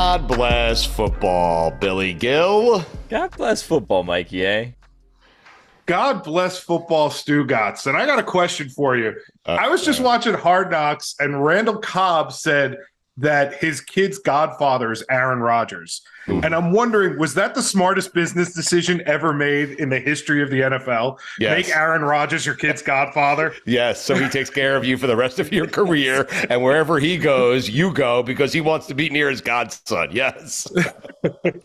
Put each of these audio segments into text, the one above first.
God bless football, Billy Gill. God bless football, Mikey, eh? God bless football, Stugotz. And I got a question for you. I was just watching Hard Knocks, and Randall Cobb said that his kid's godfather is Aaron Rodgers. And I'm wondering, was that the smartest business decision ever made in the history of the NFL? Yes. Make Aaron Rodgers your kid's godfather? Yes, so he takes care of you for the rest of your career, and wherever he goes, you go because he wants to be near his godson. Yes.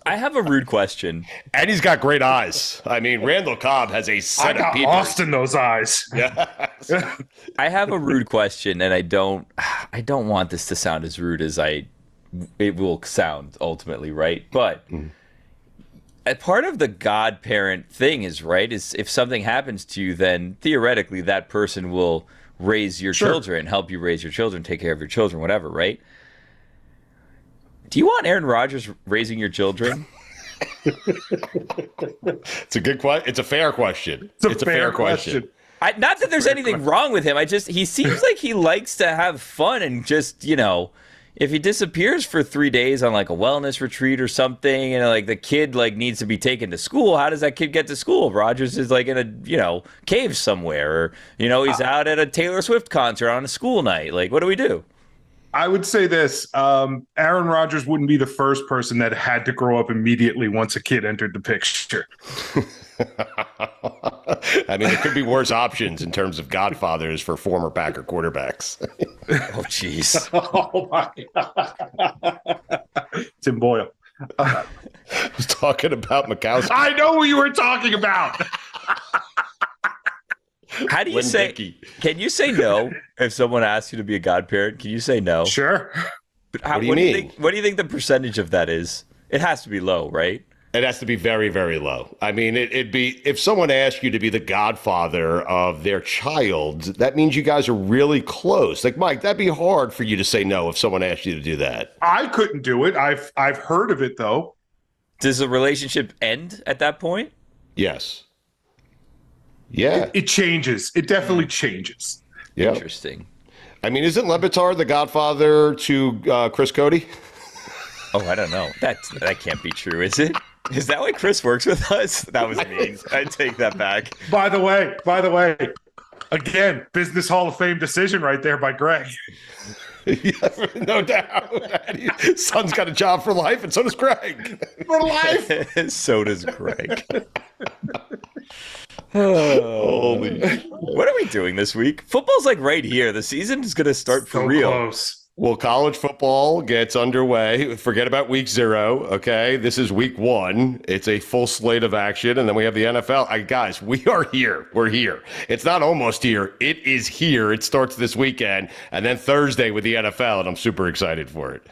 I have a rude question. And he's got great eyes. I mean, Randall Cobb has a set of peepers. Lost in those eyes. Yes. I have a rude question, and I don't want this to sound as rude as it will sound ultimately, right? But a part of the godparent thing is if something happens to you, then theoretically that person will raise your children, help you raise your children, take care of your children, whatever, right? Do you want Aaron Rodgers raising your children? It's a good question. It's a fair question. It's a fair question. Not that there's anything wrong with him. He seems like he likes to have fun and just, if he disappears for 3 days on like a wellness retreat or something, and like the kid like needs to be taken to school, how does that kid get to school? Rodgers is like in a cave somewhere, or he's out at a Taylor Swift concert on a school night. Like, what do we do? I would say this: Aaron Rodgers wouldn't be the first person that had to grow up immediately once a kid entered the picture. I mean, there could be worse options in terms of godfathers for former Packer quarterbacks. Oh, jeez. Oh, my God. Tim Boyle. I was talking about Mikowski. I know who you were talking about. How do you say? Can you say no if someone asks you to be a godparent? Can you say no? Sure. What do you mean? What do you think the percentage of that is? It has to be low, right? It has to be very, very low. I mean, it'd be if someone asked you to be the godfather of their child, that means you guys are really close. Like, Mike, that'd be hard for you to say no if someone asked you to do that. I couldn't do it. I've heard of it though. Does the relationship end at that point? Yes. Yeah. It changes. It definitely changes. Yeah. Interesting. I mean, isn't Le Batard the godfather to Chris Cody? Oh, I don't know. That can't be true, is it? Is that why Chris works with us? That was mean. I take that back. By the way, again, Business Hall of Fame decision right there by Greg. Yeah, no doubt. Son's got a job for life, and so does Greg. For life. So does Greg. Holy. What are we doing this week? Football's like right here. The season is going to start for real. Close. Well, college football gets underway. Forget about week 0, okay? This is week 1. It's a full slate of action, and then we have the NFL. Guys, we are here. We're here. It's not almost here. It is here. It starts this weekend, and then Thursday with the NFL, and I'm super excited for it.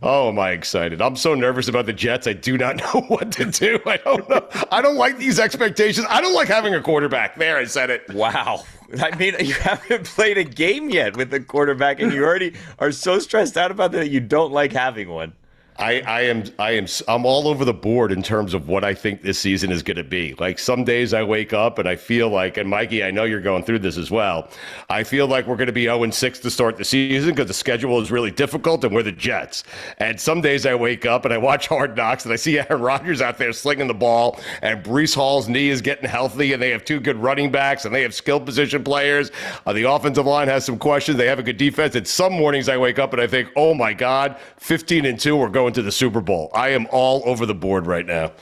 Oh, am I excited. I'm so nervous about the Jets. I do not know what to do. I don't know. I don't like these expectations. I don't like having a quarterback. There, I said it. Wow. I mean, you haven't played a game yet with a quarterback, and you already are so stressed out about that you don't like having one. I'm all over the board in terms of what I think this season is going to be. Like, some days I wake up and I feel like, and Mikey, I know you're going through this as well, I feel like we're going to be 0-6 to start the season because the schedule is really difficult and we're the Jets. And some days I wake up and I watch Hard Knocks and I see Aaron Rodgers out there slinging the ball, and Breece Hall's knee is getting healthy, and they have 2 good running backs, and they have skill position players. The offensive line has some questions. They have a good defense. And some mornings I wake up and I think, oh my God, 15-2, we're going to the Super Bowl. I am all over the board right now.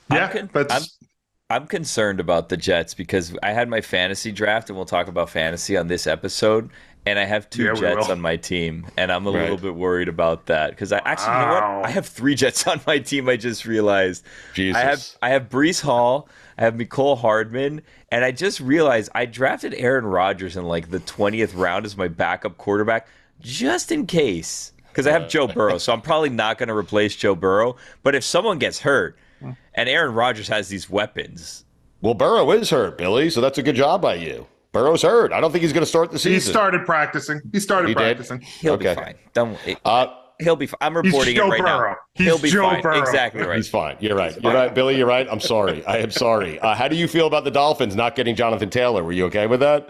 Yeah, I'm concerned about the Jets because I had my fantasy draft, and we'll talk about fantasy on this episode, and I have 2 Jets on my team, and I'm a little bit worried about that because you know what? I have 3 Jets on my team. I just realized. Jesus. I have Breece Hall, I have Mecole Hardman, and I just realized I drafted Aaron Rodgers in like the 20th round as my backup quarterback just in case. Because I have Joe Burrow, so I'm probably not going to replace Joe Burrow. But if someone gets hurt, and Aaron Rodgers has these weapons. Well, Burrow is hurt, Billy, so that's a good job by you. Burrow's hurt. I don't think he's going to start the season. He started practicing. He'll be fine. He'll be fine. I'm reporting it right now. He'll be fine. Burrow. Exactly right. He's fine. You're right. You're right, Billy. You're right. I'm sorry. I am sorry. How do you feel about the Dolphins not getting Jonathan Taylor? Were you okay with that?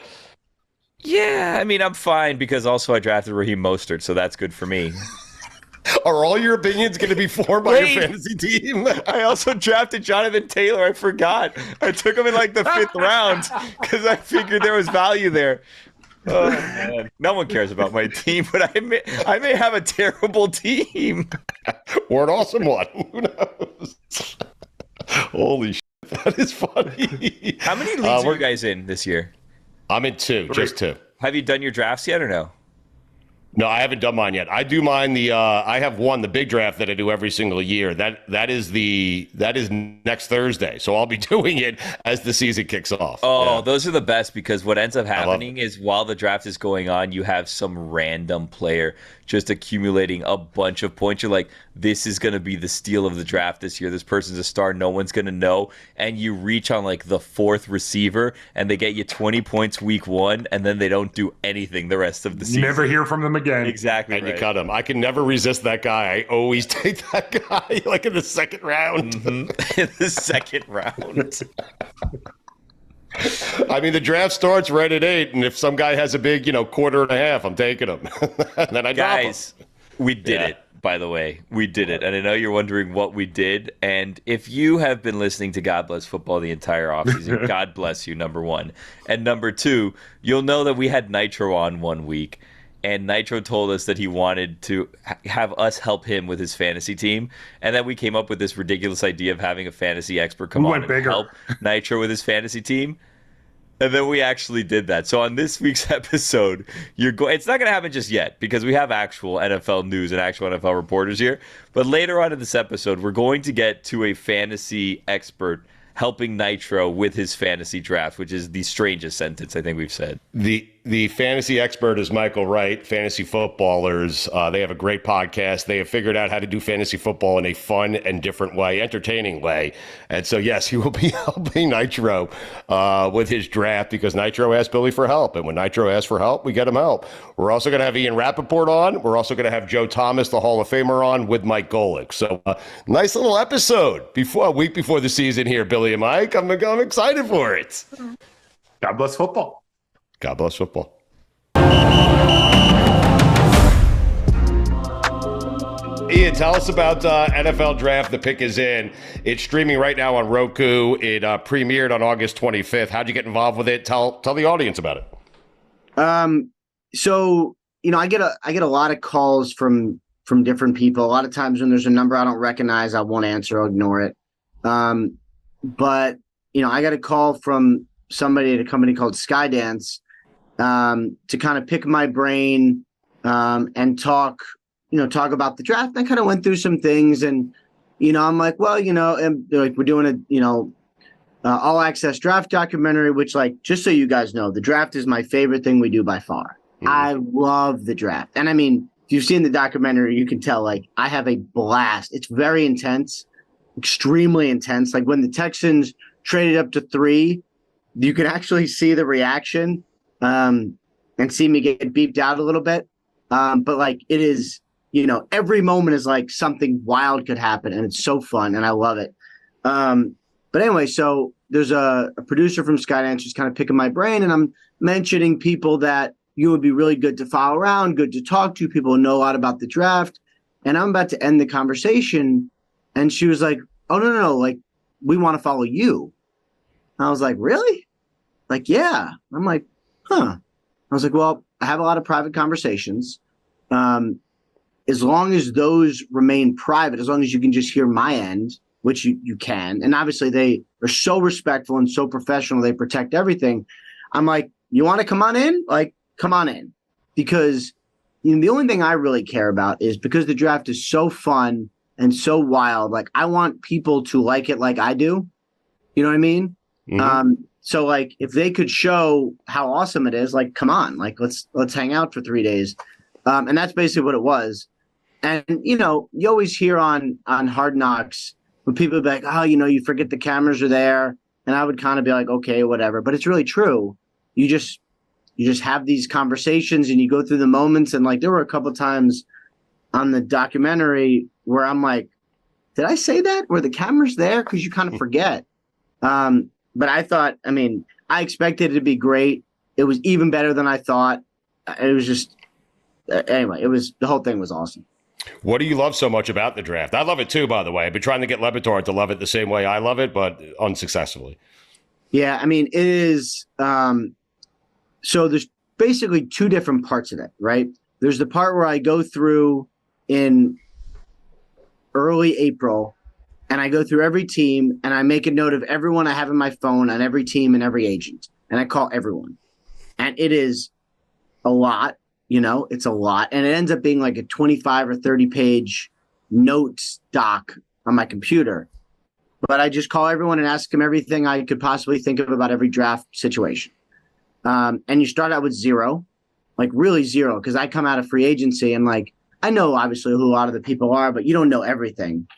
Yeah, I mean, I'm fine because also I drafted Raheem Mostert, so that's good for me. Are all your opinions going to be formed by your fantasy team? I also drafted Jonathan Taylor. I forgot. I took him in like the 5th round because I figured there was value there. Oh man, no one cares about my team, but I may have a terrible team or an awesome one. Who knows? Holy shit, that is funny. How many leagues are you guys in this year? I'm in 2, just 2. Have you done your drafts yet or no? No, I haven't done mine yet. I do mine. I have one, the big draft that I do every single year. That is next Thursday. So I'll be doing it as the season kicks off. Oh, yeah. Those are the best because what ends up happening is while the draft is going on, you have some random player just accumulating a bunch of points. You're like, this is going to be the steal of the draft this year. This person's a star. No one's going to know. And you reach on like the 4th receiver and they get you 20 points week 1 and then they don't do anything the rest of the season. Never hear from them again. Exactly. And you cut him. I can never resist that guy. I always take that guy like in the 2nd round. Mm-hmm. In the 2nd round. I mean, the draft starts right at 8, and if some guy has a big, quarter and a half, I'm taking him. And then I drop him. Guys, we did it, by the way. We did it. And I know you're wondering what we did. And if you have been listening to God Bless Football the entire offseason, God bless you, number 1. And number 2, you'll know that we had Nitro on one week. And Nitro told us that he wanted to have us help him with his fantasy team. And then we came up with this ridiculous idea of having a fantasy expert come on and help Nitro with his fantasy team. And then we actually did that. So on this week's episode, it's not going to happen just yet because we have actual NFL news and actual NFL reporters here. But later on in this episode, we're going to get to a fantasy expert helping Nitro with his fantasy draft, which is the strangest sentence I think we've said. The fantasy expert is Michael Wright. Fantasy footballers, they have a great podcast. They have figured out how to do fantasy football in a fun and different way, entertaining way. And so, yes, he will be helping Nitro with his draft because Nitro asked Billy for help. And when Nitro asks for help, we get him help. We're also going to have Ian Rapoport on. We're also going to have Joe Thomas, the Hall of Famer, on with Mike Golick. So nice little episode a week before the season here, Billy and Mike. I'm excited for it. God bless football. God bless football. Ian, tell us about NFL Draft. The pick is in. It's streaming right now on Roku. It premiered on August 25th. How'd you get involved with it? Tell the audience about it. So I get a lot of calls from different people. A lot of times when there's a number I don't recognize, I won't answer. I'll ignore it. But I got a call from somebody at a company called Skydance to kind of pick my brain and talk about the draft. And I kind of went through some things and, I'm like, well, and they're like, we're doing a all access draft documentary, which just so you guys know, the draft is my favorite thing we do by far. Mm-hmm. I love the draft. And I mean, if you've seen the documentary, you can tell I have a blast. It's very intense, extremely intense. Like when the Texans traded up to 3, you can actually see the reaction and see me get beeped out a little bit. But it is, every moment is like something wild could happen and it's so fun and I love it. But anyway, so there's a producer from Skydance who's kind of picking my brain and I'm mentioning people that you would be really good to follow around, good to talk to, people who know a lot about the draft. And I'm about to end the conversation and she was like, oh, no, we want to follow you. And I was like, really? Yeah. I'm like, huh. I was like, well, I have a lot of private conversations. As long as those remain private, as long as you can just hear my end, which you can. And obviously they are so respectful and so professional. They protect everything. I'm like, you want to come on in? Come on in. Because the only thing I really care about is because the draft is so fun and so wild. I want people to like it like I do. You know what I mean? Mm-hmm. So if they could show how awesome it is, come on, let's hang out for 3 days. And that's basically what it was. And, you always hear on Hard Knocks when people be like, oh, you forget the cameras are there. And I would kind of be like, okay, whatever. But it's really true. You just have these conversations and you go through the moments. And there were a couple of times on the documentary where I'm like, did I say that? Were the cameras there? Because you kind of forget. But I thought, I expected it to be great. It was even better than I thought. It was just, anyway, the whole thing was awesome. What do you love so much about the draft? I love it too, by the way. I've been trying to get Le Batard to love it the same way I love it, but unsuccessfully. Yeah, I mean, it is. So there's basically two different parts of it, right? There's the part where I go through in early April and I go through every team and I make a note of everyone I have in my phone on every team and every agent. And I call everyone. And it is a lot, it's a lot. And it ends up being like a 25 or 30 page notes doc on my computer. But I just call everyone and ask them everything I could possibly think of about every draft situation. And you start out with zero, like really zero, because I come out of free agency and like, I know obviously who a lot of the people are, but you don't know everything.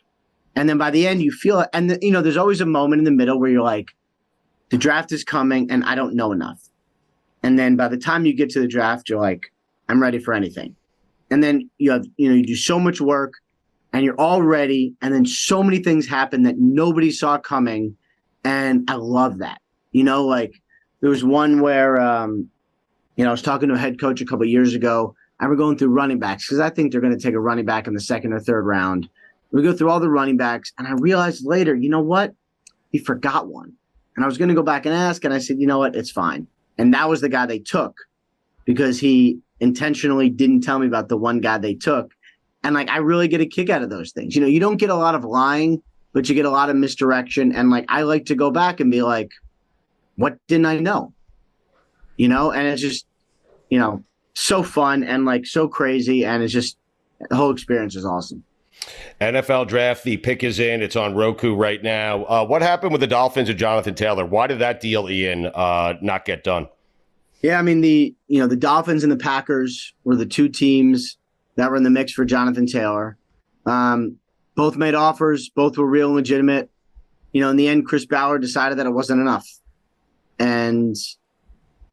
And then by the end you feel it. And there's always a moment in the middle where you're like, the draft is coming and I don't know enough. And then by the time you get to the draft, you're like, I'm ready for anything. And then you do so much work and you're all ready. And then so many things happen that nobody saw coming. And I love that, like there was one where, I was talking to a head coach a couple of years ago. And we're going through running backs because I think they're going to take a running back in the second or third round. We go through all the running backs. And I realized later, you know what? He forgot one. And I was going to go back and ask. And I said, you know what? It's fine. And that was the guy they took because he intentionally didn't tell me about the one guy they took. And like, I really get a kick out of those things. You don't get a lot of lying, but you get a lot of misdirection. And like, I like to go back and be like, what didn't I know? And it's just, so fun and like so crazy. And it's just, the whole experience is awesome. NFL draft, the pick is in. It's on Roku right now. What happened with the Dolphins and Jonathan Taylor? Why did that deal, Ian, not get done? Yeah, I mean, the Dolphins and the Packers were the two teams that were in the mix for Jonathan Taylor. Both made offers. Both were real and legitimate. In the end, Chris Ballard decided that it wasn't enough. And,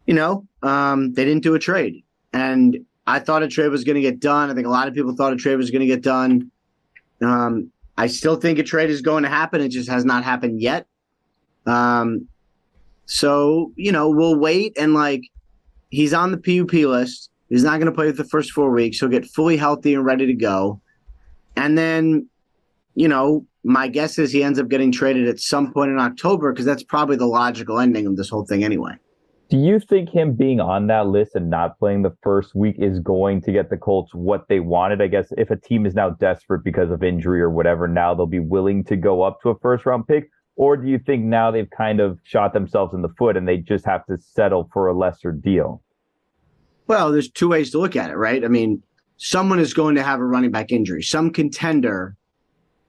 they didn't do a trade. And I thought a trade was going to get done. I think a lot of people thought a trade was going to get done. I still think a trade is going to happen. It just has not happened yet. So, we'll wait. And like, he's on the PUP list. He's not going to play for the first 4 weeks. He'll get fully healthy and ready to go. And then, my guess is he ends up getting traded at some point in October because that's probably the logical ending of this whole thing anyway. Do you think him being on that list and not playing the first week is going to get the Colts what they wanted? I guess if a team is now desperate because of injury or whatever, now they'll be willing to go up to a first-round pick? Or do you think now they've kind of shot themselves in the foot and they just have to settle for a lesser deal? Well, there's two ways to look at it, right? I mean, someone is going to have a running back injury. Some contender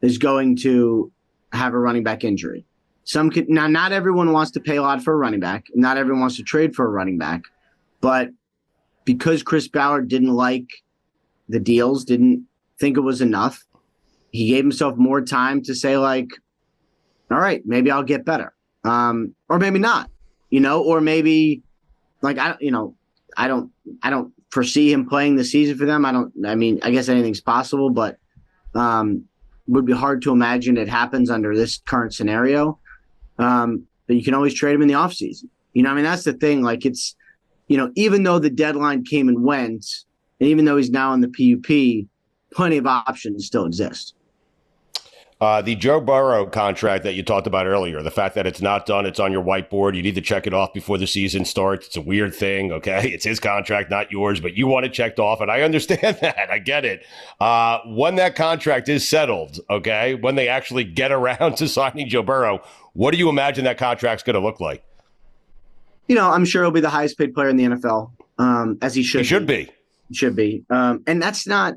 is going to have a running back injury. Now, not everyone wants to pay a lot for a running back. Not everyone wants to trade for a running back. But because Chris Ballard didn't like the deals, didn't think it was enough, he gave himself more time to say, like, all right, maybe I'll get better. Or maybe not, or maybe like, I don't foresee him playing the season for them. I guess anything's possible, but would be hard to imagine it happens under this current scenario. But you can always trade him in the offseason. That's the thing. Like it's, even though the deadline came and went, and even though he's now in the PUP, plenty of options still exist. The Joe Burrow contract that you talked about earlier, the fact that it's not done, it's on your whiteboard. You need to check it off before the season starts. It's a weird thing, okay? It's his contract, not yours, but you want it checked off, and I understand that. I get it. When that contract is settled, okay, when they actually get around to signing Joe Burrow, what do you imagine that contract's going to look like? I'm sure he'll be the highest paid player in the NFL, as he should be. He should be. He should be. And that's not,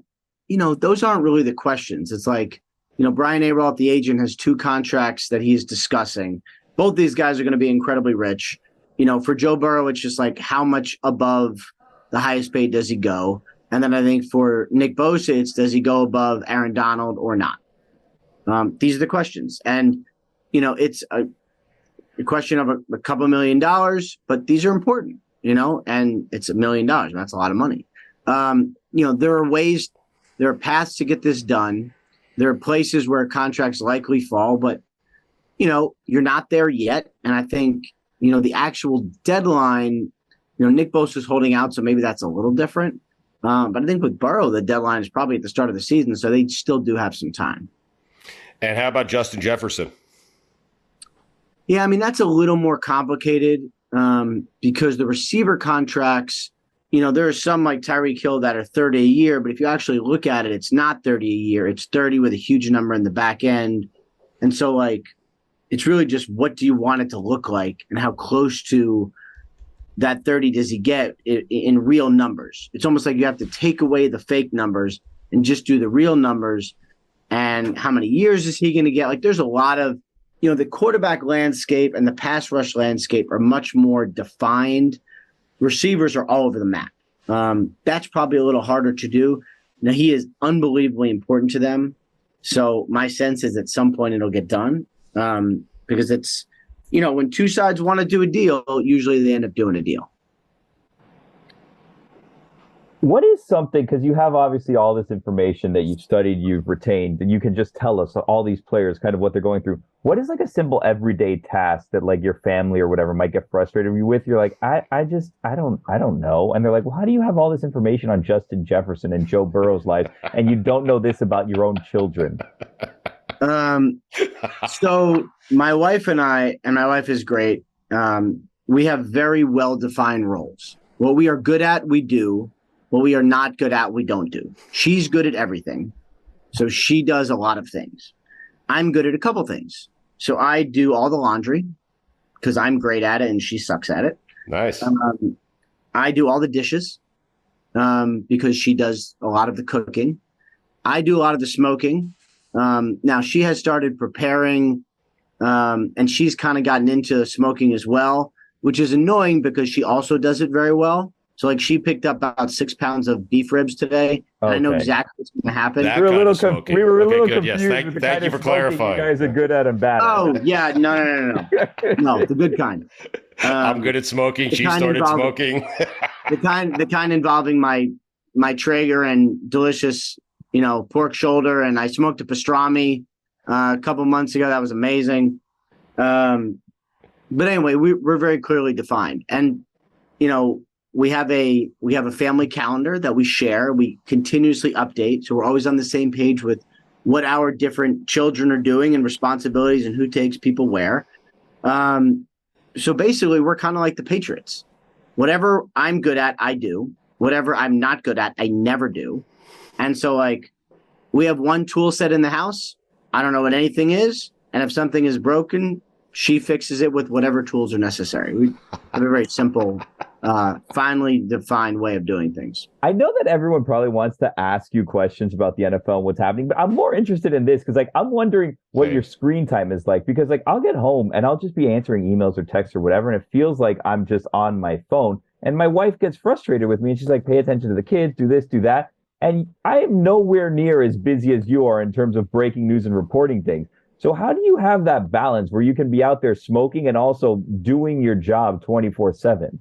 those aren't really the questions. It's like, Brian Arolt, the agent, has two contracts that he's discussing. Both these guys are going to be incredibly rich. For Joe Burrow, it's just like how much above the highest paid does he go? And then I think for Nick Bosa, it's does he go above Aaron Donald or not? These are the questions. And, it's a question of a couple $1 million, but these are important, and it's $1 million. That's a lot of money. There are paths to get this done. There are places where contracts likely fall, but, you're not there yet. And I think, the actual deadline, Nick Bosa is holding out, so maybe that's a little different. But I think with Burrow, the deadline is probably at the start of the season, so they still do have some time. And how about Justin Jefferson? Yeah, I mean, that's a little more complicated because the receiver contracts, there are some like Tyreek Hill that are 30 a year, but if you actually look at it, it's not 30 a year. It's 30 with a huge number in the back end. And so, it's really just what do you want it to look like and how close to that 30 does he get in real numbers. It's almost like you have to take away the fake numbers and just do the real numbers. And how many years is he going to get? There's a lot of, the quarterback landscape and the pass rush landscape are much more defined. Receivers are all over the map. That's probably a little harder to do. Now, he is unbelievably important to them. So my sense is at some point it'll get done because it's, when two sides want to do a deal, usually they end up doing a deal. What is something, because you have obviously all this information that you've studied, you've retained, and you can just tell us all these players kind of what they're going through. What is a simple everyday task that your family or whatever might get frustrated with? You're like, I don't know. And they're like, well, how do you have all this information on Justin Jefferson and Joe Burrow's life and you don't know this about your own children? So my wife and my wife is great. We have very well-defined roles. What we are good at, we do. What we are not good at, we don't do. She's good at everything. So she does a lot of things. I'm good at a couple things. So I do all the laundry because I'm great at it and she sucks at it. Nice. I do all the dishes because she does a lot of the cooking. I do a lot of the smoking. Now she has started preparing and she's kind of gotten into smoking as well, which is annoying because she also does it very well. So she picked up about 6 pounds of beef ribs today. And I know exactly what's going to happen. We were a little confused. Yes. Thank you for clarifying. You guys are good at and bad at. Oh, yeah. No. No, the good kind. I'm good at smoking. She started smoking. the kind involving my Traeger and delicious, pork shoulder. And I smoked a pastrami a couple months ago. That was amazing. But anyway, we're very clearly defined. And, we have a family calendar that we share. We continuously update. So we're always on the same page with what our different children are doing and responsibilities and who takes people where. So basically, we're kind of like the Patriots. Whatever I'm good at, I do. Whatever I'm not good at, I never do. And so we have one tool set in the house. I don't know what anything is. And if something is broken, she fixes it with whatever tools are necessary. We have a very simple, finely defined way of doing things. I know that everyone probably wants to ask you questions about the NFL and what's happening, but I'm more interested in this because I'm wondering what your screen time is like because I'll get home and I'll just be answering emails or texts or whatever, and it feels like I'm just on my phone. And my wife gets frustrated with me and she's like, pay attention to the kids, do this, do that. And I am nowhere near as busy as you are in terms of breaking news and reporting things. So how do you have that balance where you can be out there smoking and also doing your job 24/7?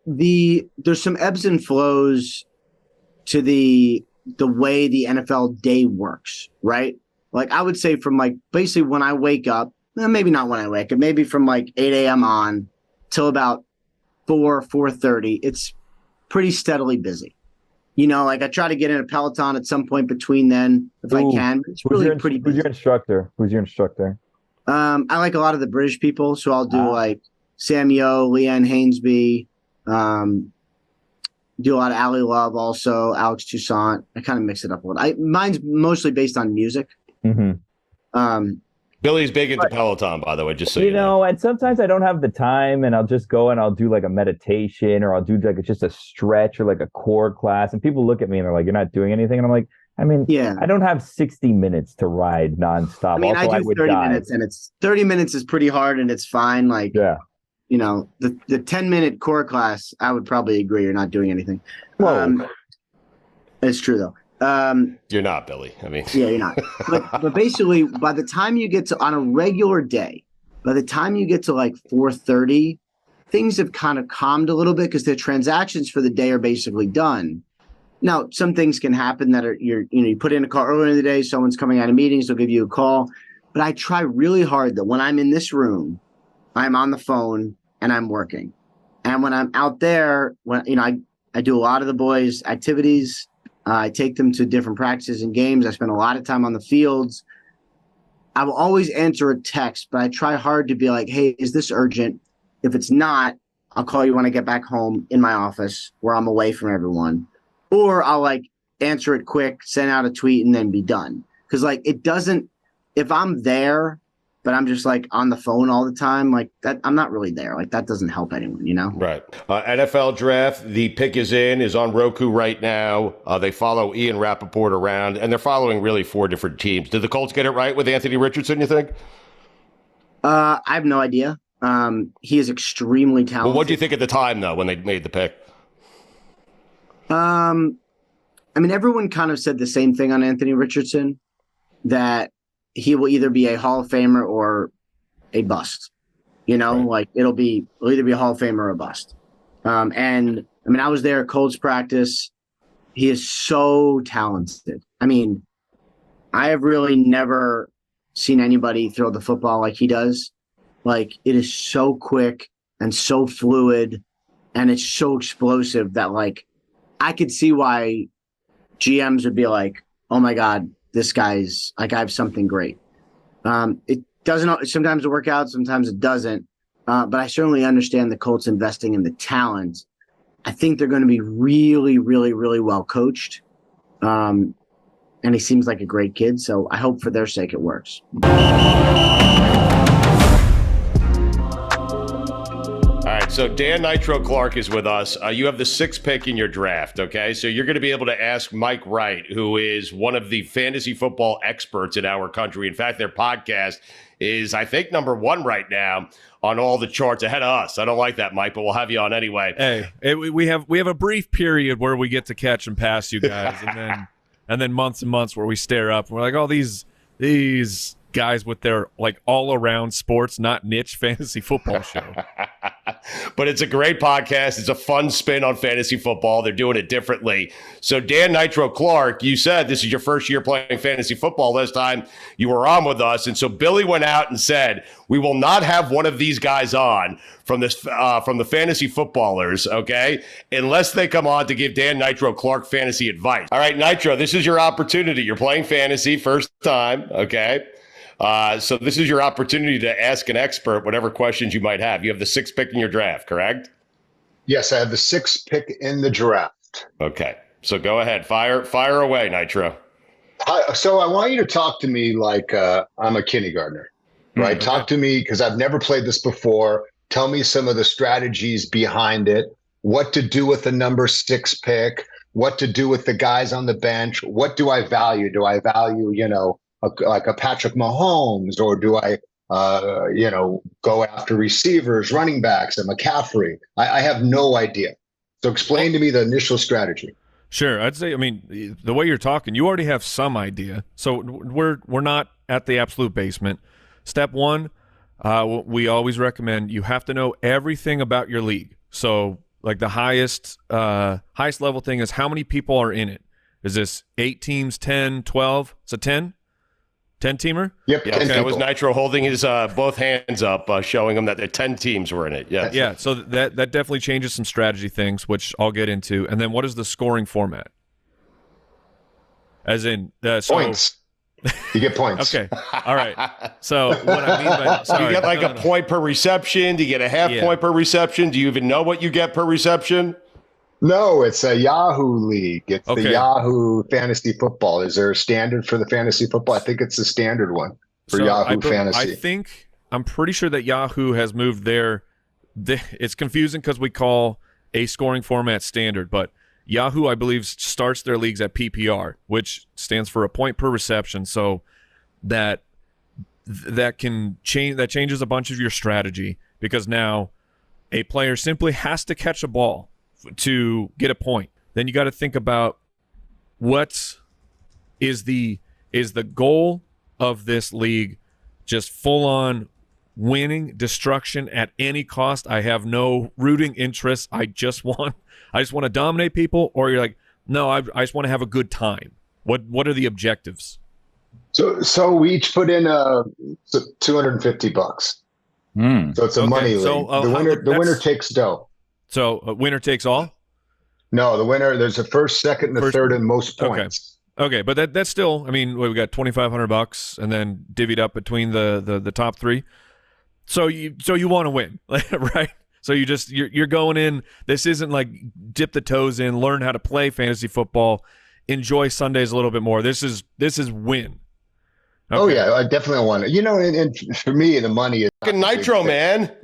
There's some ebbs and flows to the way the NFL day works, right? I would say from basically when I wake up, maybe not when I wake up, maybe from 8 a.m. on till about 4:30, it's pretty steadily busy. I try to get in a Peloton at some point between then if I can. It's really pretty busy. Who's your instructor? I like a lot of the British people, so I'll do Sam Yo, Leanne Hainsby, do a lot of Ali Love also, Alex Toussaint. I kind of mix it up a little. Mine's mostly based on music. Mm-hmm. Billy's big into Peloton, by the way, just so you know. And sometimes I don't have the time and I'll just go and I'll do a meditation or I'll do just a stretch or a core class. And people look at me and they're like, you're not doing anything. And I'm like, I don't have 60 minutes to ride nonstop. Also, I do 30 minutes and 30 minutes is pretty hard and it's fine. The 10-minute core class, I would probably agree you're not doing anything. It's true though. You're not, Billy. Yeah, you're not. But basically, by the time you get to on a regular day, by the time you get to 4:30, things have kind of calmed a little bit because the transactions for the day are basically done. Now, some things can happen that are you put in a call earlier in the day, someone's coming out of meetings, they'll give you a call. But I try really hard that when I'm in this room, I'm on the phone and I'm working. And when I'm out there, when I do a lot of the boys' activities. I take them to different practices and games. I spend a lot of time on the fields. I will always answer a text, but I try hard to be like, hey, is this urgent? If it's not, I'll call you when I get back home in my office where I'm away from everyone. Or I'll like answer it quick, send out a tweet, and then be done. Because like it doesn't, if I'm there, but I'm just like on the phone all the time, like that, I'm not really there. Like that doesn't help anyone, you know? Right. NFL draft, the pick is on Roku right now. They follow Ian Rapoport around, and they're following really 4 different teams. Did the Colts get it right with Anthony Richardson, you think? I have no idea. He is extremely talented. Well, what do you think at the time, though, when they made the pick? I mean, everyone kind of said the same thing on Anthony Richardson, that he will either be a Hall of Famer or a bust. You know, right. Like it'll either be a Hall of Famer or a bust. And I mean, I was there at Colts practice. He is so talented. I mean, I have really never seen anybody throw the football like he does. Like it is so quick and so fluid, and it's so explosive that like I could see why GMs would be like, oh my God, this guy's like, I have something great. It doesn't, sometimes it works out, sometimes it doesn't. But I certainly understand the Colts investing in the talent. I think they're going to be really, really, really well coached. And he seems like a great kid. So I hope for their sake it works. All right, so Dan Nitro Clark is with us. You have the 6th pick in your draft, okay? So you're going to be able to ask Mike Wright, who is one of the fantasy football experts in our country. In fact, their podcast is, I think, number 1 right now on all the charts ahead of us. I don't like that, Mike, but we'll have you on anyway. Hey, we have a brief period where we get to catch and pass you guys, and then months and months where we stare up and we're like, oh, these guys with their like all around sports, not niche fantasy football show. But it's a great podcast. It's a fun spin on fantasy football. They're doing it differently. So Dan Nitro Clark, you said this is your first year playing fantasy football last time you were on with us. And so Billy went out and said, we will not have one of these guys on from the fantasy footballers, okay, unless they come on to give Dan Nitro Clark fantasy advice. All right, Nitro, this is your opportunity. You're playing fantasy first time, okay? So this is your opportunity to ask an expert whatever questions you might have. You have the 6th pick in your draft, correct? Yes, I have the 6th pick in the draft. Okay, so go ahead. Fire away, Nitro. So I want you to talk to me like I'm a kindergartner, right? Okay. Talk to me because I've never played this before. Tell me some of the strategies behind it, what to do with the number 6 pick, what to do with the guys on the bench. What do I value? Do I value, like a Patrick Mahomes, or do I, go after receivers, running backs, and McCaffrey? I have no idea. So explain to me the initial strategy. Sure, I'd say. I mean, the way you're talking, you already have some idea. So we're not at the absolute basement. Step 1, we always recommend you have to know everything about your league. So like the highest level thing is how many people are in it. Is this 8 teams, 10, 12? It's a 10? 10-teamer? Yep. Yeah, that was Nitro holding his both hands up, showing him that the 10 teams were in it. Yes. Yeah, so that definitely changes some strategy things, which I'll get into. And then what is the scoring format? As in points. You get points. Okay. All right. So what I mean by do you get like a point per reception? Do you get a half point per reception? Do you even know what you get per reception? No, it's a Yahoo league. It's the Yahoo fantasy football. Is there a standard for the fantasy football? I think it's the standard one for Yahoo fantasy. I'm pretty sure that Yahoo has moved there. It's confusing because we call a scoring format standard, but Yahoo, I believe, starts their leagues at PPR, which stands for a point per reception. So that can change. That changes a bunch of your strategy because now a player simply has to catch a ball to get a point. Then you got to think about what is the goal of this league. Just full on winning, destruction at any cost. I have no rooting interest. I just want to dominate people. Or you're like, no, I just want to have a good time. What are the objectives? So we each put in $250. So it's a money league. The winner takes dough. So winner takes all? No, the winner. There's a first, second, and a third, and most points. Okay, but that's still. I mean, we got $2,500 and then divvied up between the top three. So you want to win, right? So you're going in. This isn't like dip the toes in, learn how to play fantasy football, enjoy Sundays a little bit more. This is win. Okay. Oh yeah, I definitely want it. And for me, the money is Nitro, man.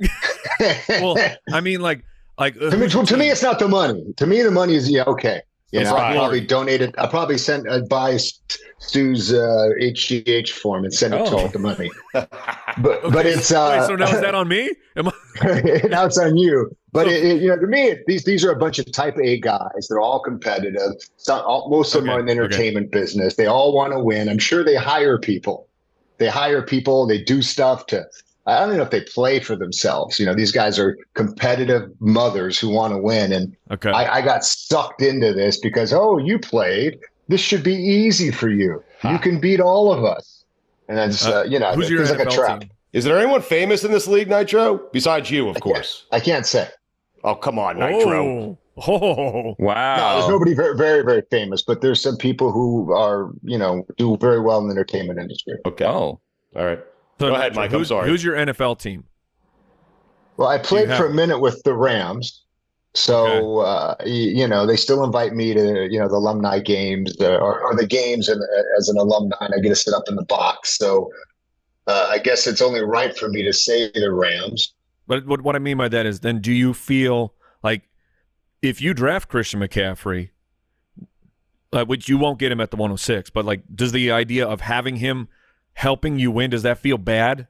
Well, I mean, like to me, it's not the money. To me, the money is okay. Right. I'll probably donate it. I'll probably buy Stu's HGH form and send it to all the money. But it's wait, so now is that on me? Now it's on you. But to me, these are a bunch of Type A guys. They're all competitive. Most of them are in the entertainment business. They all want to win. I'm sure they hire people. They do stuff to. I don't know if they play for themselves. These guys are competitive mothers who want to win. And I got sucked into this because, you played. This should be easy for you. You can beat all of us. And that's, who's your like a trap. team? Is there anyone famous in this league, Nitro? Besides you, of course. I can't say. Oh, come on, Nitro. Oh, wow. No, there's nobody very, very, very famous, but there's some people who are, do very well in the entertainment industry. Okay. Oh, all right. So go ahead, Mike. I'm sorry. Who's your NFL team? Well, I played for a minute with the Rams. So, they still invite me to, the alumni games or the games as an alumni, and I get to sit up in the box. So I guess it's only right for me to say the Rams. But what I mean by that is then do you feel like if you draft Christian McCaffrey, which you won't get him at the 106, but does the idea of having him helping you win, does that feel bad?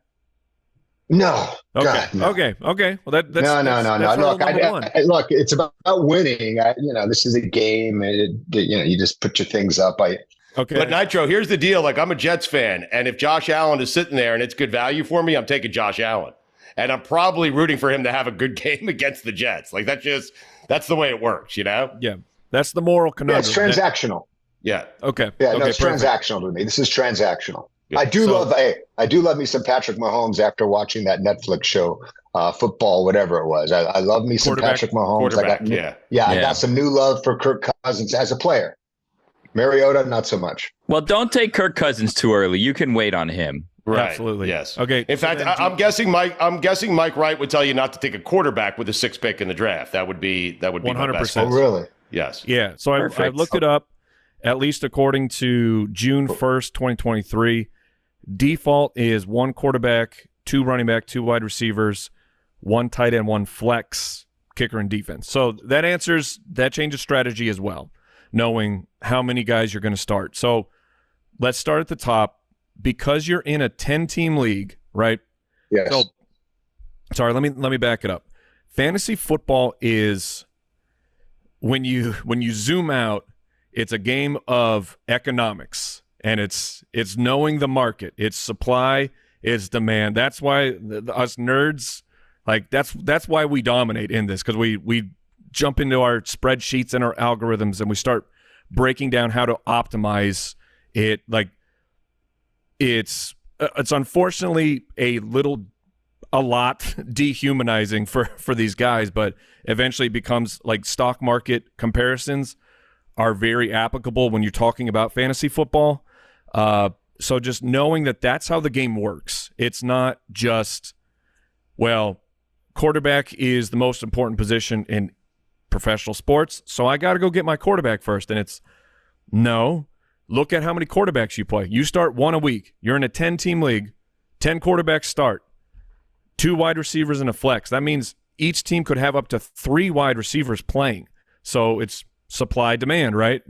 No. Okay. God, no. Okay. Well, that's no. Look, it's about winning. This is a game. You just put your things up. Okay. But Nitro, here's the deal. I'm a Jets fan, and if Josh Allen is sitting there and it's good value for me, I'm taking Josh Allen, and I'm probably rooting for him to have a good game against the Jets. That's the way it works, Yeah. That's the moral conundrum. Yeah, it's transactional. Yeah. Okay. Yeah. Okay, no, it's perfect. transactional to me. This is transactional. Yeah. I do love me some Patrick Mahomes after watching that Netflix show, football, whatever it was. I love me some Patrick Mahomes. I got some new love for Kirk Cousins as a player. Mariota, not so much. Well, don't take Kirk Cousins too early. You can wait on him. Right. Absolutely. Yes. Okay. In fact, I'm guessing Mike Wright would tell you not to take a quarterback with a 6th pick in the draft. That would be 100%. Oh, really? Yes. Yeah. So I looked it up. At least according to June 1st, 2023, default is 1 quarterback, 2 running back, 2 wide receivers, 1 tight end, 1 flex, kicker, and defense. So that changes strategy as well, knowing how many guys you're going to start. So let's start at the top. Because you're in a 10-team league, right? Yes. So, sorry, let me back it up. Fantasy football is when you zoom out, it's a game of economics, and it's knowing the market. It's supply, it's demand. That's why us nerds, that's why we dominate in this, because we jump into our spreadsheets and our algorithms and we start breaking down how to optimize it. It's unfortunately a lot dehumanizing for these guys, but eventually it becomes stock market comparisons are very applicable when you're talking about fantasy football. So just knowing that that's how the game works. It's not just, quarterback is the most important position in professional sports, so I got to go get my quarterback first. And it's no. Look at how many quarterbacks you play. You start 1 a week. You're in a 10-team league. 10 quarterbacks start. 2 wide receivers and a flex. That means each team could have up to 3 wide receivers playing. So it's supply demand, right?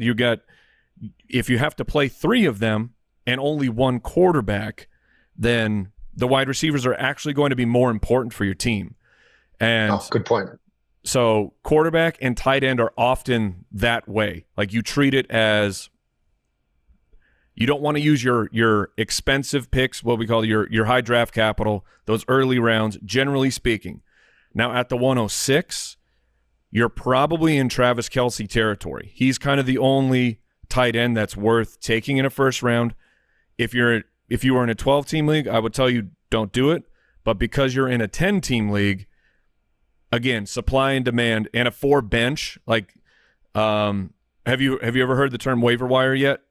If you have to play 3 of them and only 1 quarterback, then the wide receivers are actually going to be more important for your team. And good point. So quarterback and tight end are often that way. You treat it as you don't want to use your expensive picks, what we call your high draft capital, those early rounds, generally speaking. Now at the 106, you're probably in Travis Kelce territory. He's kind of the only tight end that's worth taking in a first round. If you were in a 12-team league, I would tell you don't do it. But because you're in a 10-team league, again, supply and demand and a 4 bench, Have you ever heard the term waiver wire yet?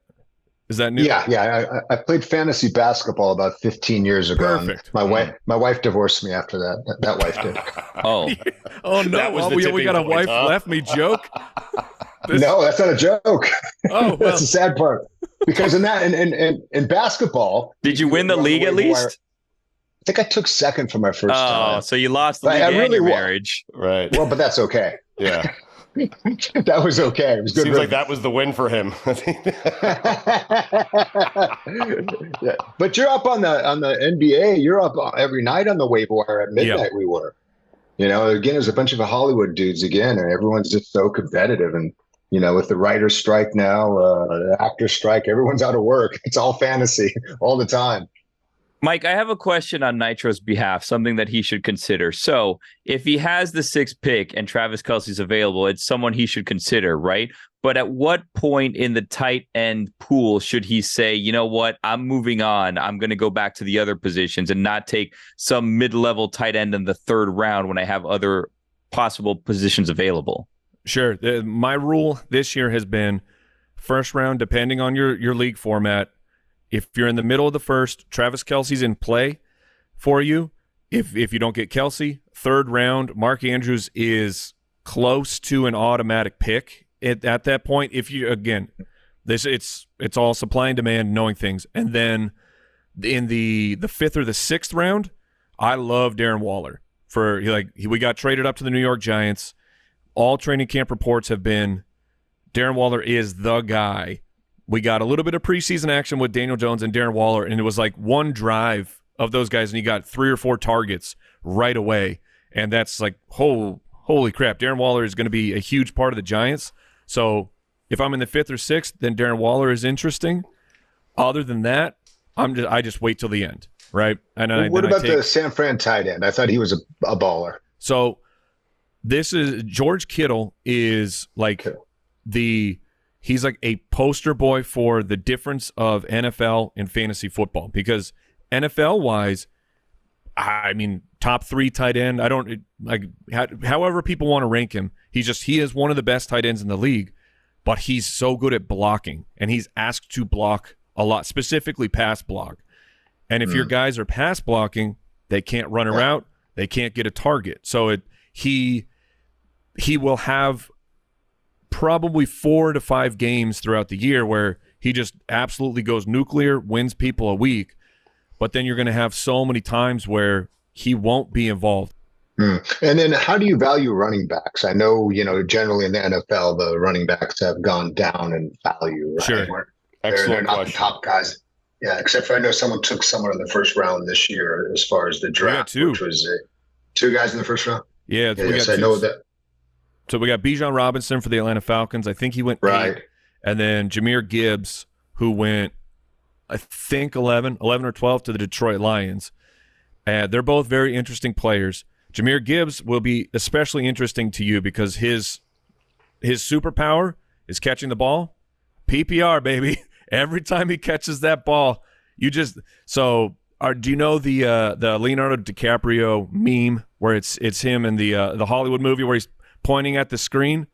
Is that new? Yeah. I played fantasy basketball about 15 years ago. Perfect. My wife divorced me after that. That wife did. Oh, Oh no! That was the we tipping got a point, wife huh? left me joke. No, that's not a joke. Oh well. That's the sad part. Because in basketball, did you win the league at least? I think I took second for my first Oh, time. so you lost the But league I and really your wa- marriage. Right. Well, but that's okay. Yeah. That was okay. It was good. Seems like that was the win for him. Yeah. But you're up on the NBA. You're up every night on the waiver wire at midnight. Yep. We were. Again, there's a bunch of Hollywood dudes again, and everyone's just so competitive. And with the writer's strike now, the actor's strike, everyone's out of work. It's all fantasy all the time. Mike, I have a question on Nitro's behalf, something that he should consider. So if he has the 6th pick and Travis Kelce's available, it's someone he should consider, right? But at what point in the tight end pool should he say, you know what, I'm moving on. I'm going to go back to the other positions and not take some mid-level tight end in the 3rd round when I have other possible positions available? Sure. My rule this year has been first round, depending on your league format. If you're in the middle of the first, Travis Kelce's in play for you. If you don't get Kelce, 3rd round, Mark Andrews is close to an automatic pick at that point. If you again, it's all supply and demand, knowing things. And then in the 5th or the 6th round, I love Darren Waller. We got traded up to the New York Giants. All training camp reports have been Darren Waller is the guy. We got a little bit of preseason action with Daniel Jones and Darren Waller, and it was like one drive of those guys, and he got 3 or 4 targets right away. And that's like, holy crap, Darren Waller is going to be a huge part of the Giants. So if I'm in the 5th or 6th, then Darren Waller is interesting. Other than that, I just wait till the end, right? And What about the San Fran tight end? I thought he was a baller. So this is George Kittle is like he's like a poster boy for the difference of NFL and fantasy football, because NFL wise, I mean, top 3 tight end. I don't like however people want to rank him. He is one of the best tight ends in the league, but he's so good at blocking, and he's asked to block a lot, specifically pass block. And if your guys are pass blocking, they can't run a route, they can't get a target. So he will have probably 4 to 5 games throughout the year where he just absolutely goes nuclear, wins people a week. But then you're going to have so many times where he won't be involved. And then how do you value running backs? I know, generally in the NFL, the running backs have gone down in value. Right? Sure. They're not the top guys. Yeah, except for I know someone took someone in the 1st round this year as far as the draft, which was 2 guys in the 1st round. Yeah, I know that. So we got Bijan Robinson for the Atlanta Falcons. I think he went 8. And then Jahmyr Gibbs, who went, I think, 11 or 12 to the Detroit Lions. They're both very interesting players. Jahmyr Gibbs will be especially interesting to you because his superpower is catching the ball. PPR, baby. Every time he catches that ball, do you know the Leonardo DiCaprio meme where it's him in the Hollywood movie where he's pointing at the screen?